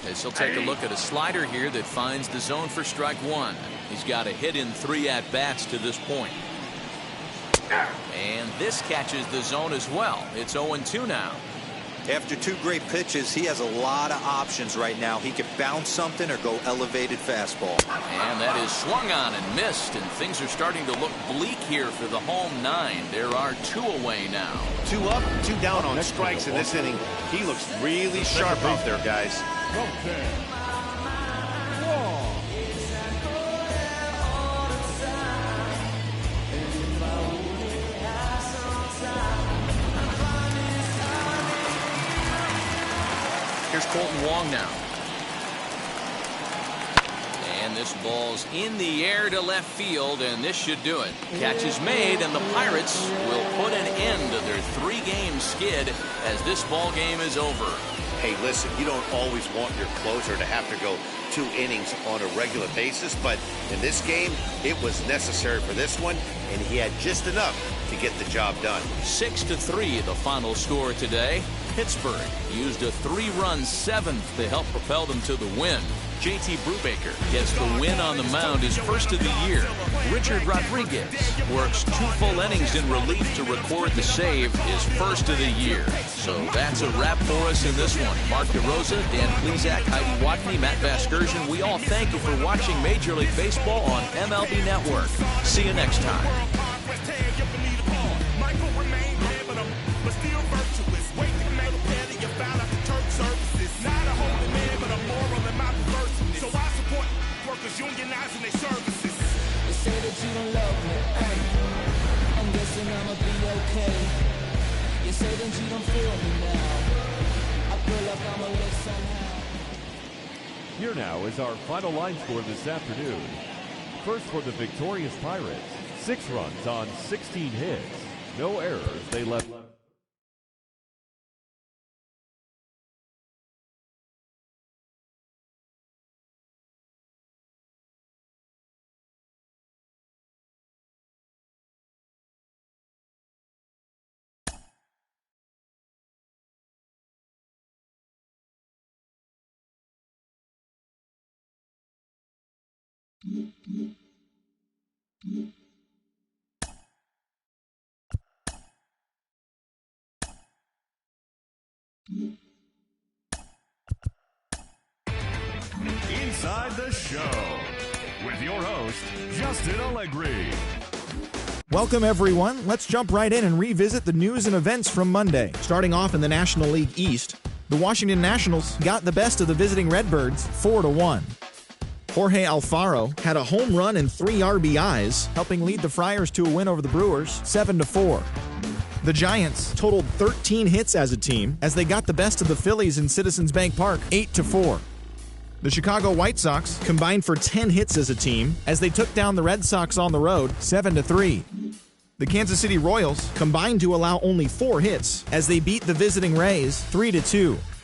As he'll take a look at a slider here that finds the zone for strike one. He's got a hit in 3 at-bats to this point. And this catches the zone as well. It's 0-2 now. After 2 great pitches, he has a lot of options right now. He can bounce something or go elevated fastball. And that is swung on and missed, and things are starting to look bleak here for the home 9. There are 2 away now. 2 up, 2 down on strikes in this inning. He looks really sharp out there, guys. Here's Colton Wong now. And this ball's in the air to left field, and this should do it. Catch is made, and the Pirates will put an end to their 3-game skid as this ball game is over. Hey, listen, you don't always want your closer to have to go 2 innings on a regular basis, but in this game, it was necessary for this one, and he had just enough to get the job done. 6-3 the final score today. Pittsburgh used a 3-run 7th to help propel them to the win. JT Brubaker gets the win on the mound, his first of the year. Richard Rodriguez works 2 full innings in relief to record the save, his first of the year. So that's a wrap for us in this one. Mark DeRosa, Dan Plesac, Heidi Watney, Matt Vasgersian, we all thank you for watching Major League Baseball on MLB Network. See you next time. Unionizing their services. They say that you don't love me. Hey, I'm guessing I'ma be okay. You say that you don't feel me now. I feel like I'm a live somehow. Here now is our final line score this afternoon. First for the victorious Pirates, 6 runs on 16 hits. No errors. They left. Inside the Show with your host, Justin Allegri. Welcome, everyone. Let's jump right in and revisit the news and events from Monday. Starting off in the National League East, the Washington Nationals got the best of the visiting Redbirds 4-1. Jorge Alfaro had a home run and 3 RBIs, helping lead the Friars to a win over the Brewers 7-4. The Giants totaled 13 hits as a team as they got the best of the Phillies in Citizens Bank Park 8-4. The Chicago White Sox combined for 10 hits as a team as they took down the Red Sox on the road 7-3. The Kansas City Royals combined to allow only 4 hits as they beat the visiting Rays 3-2.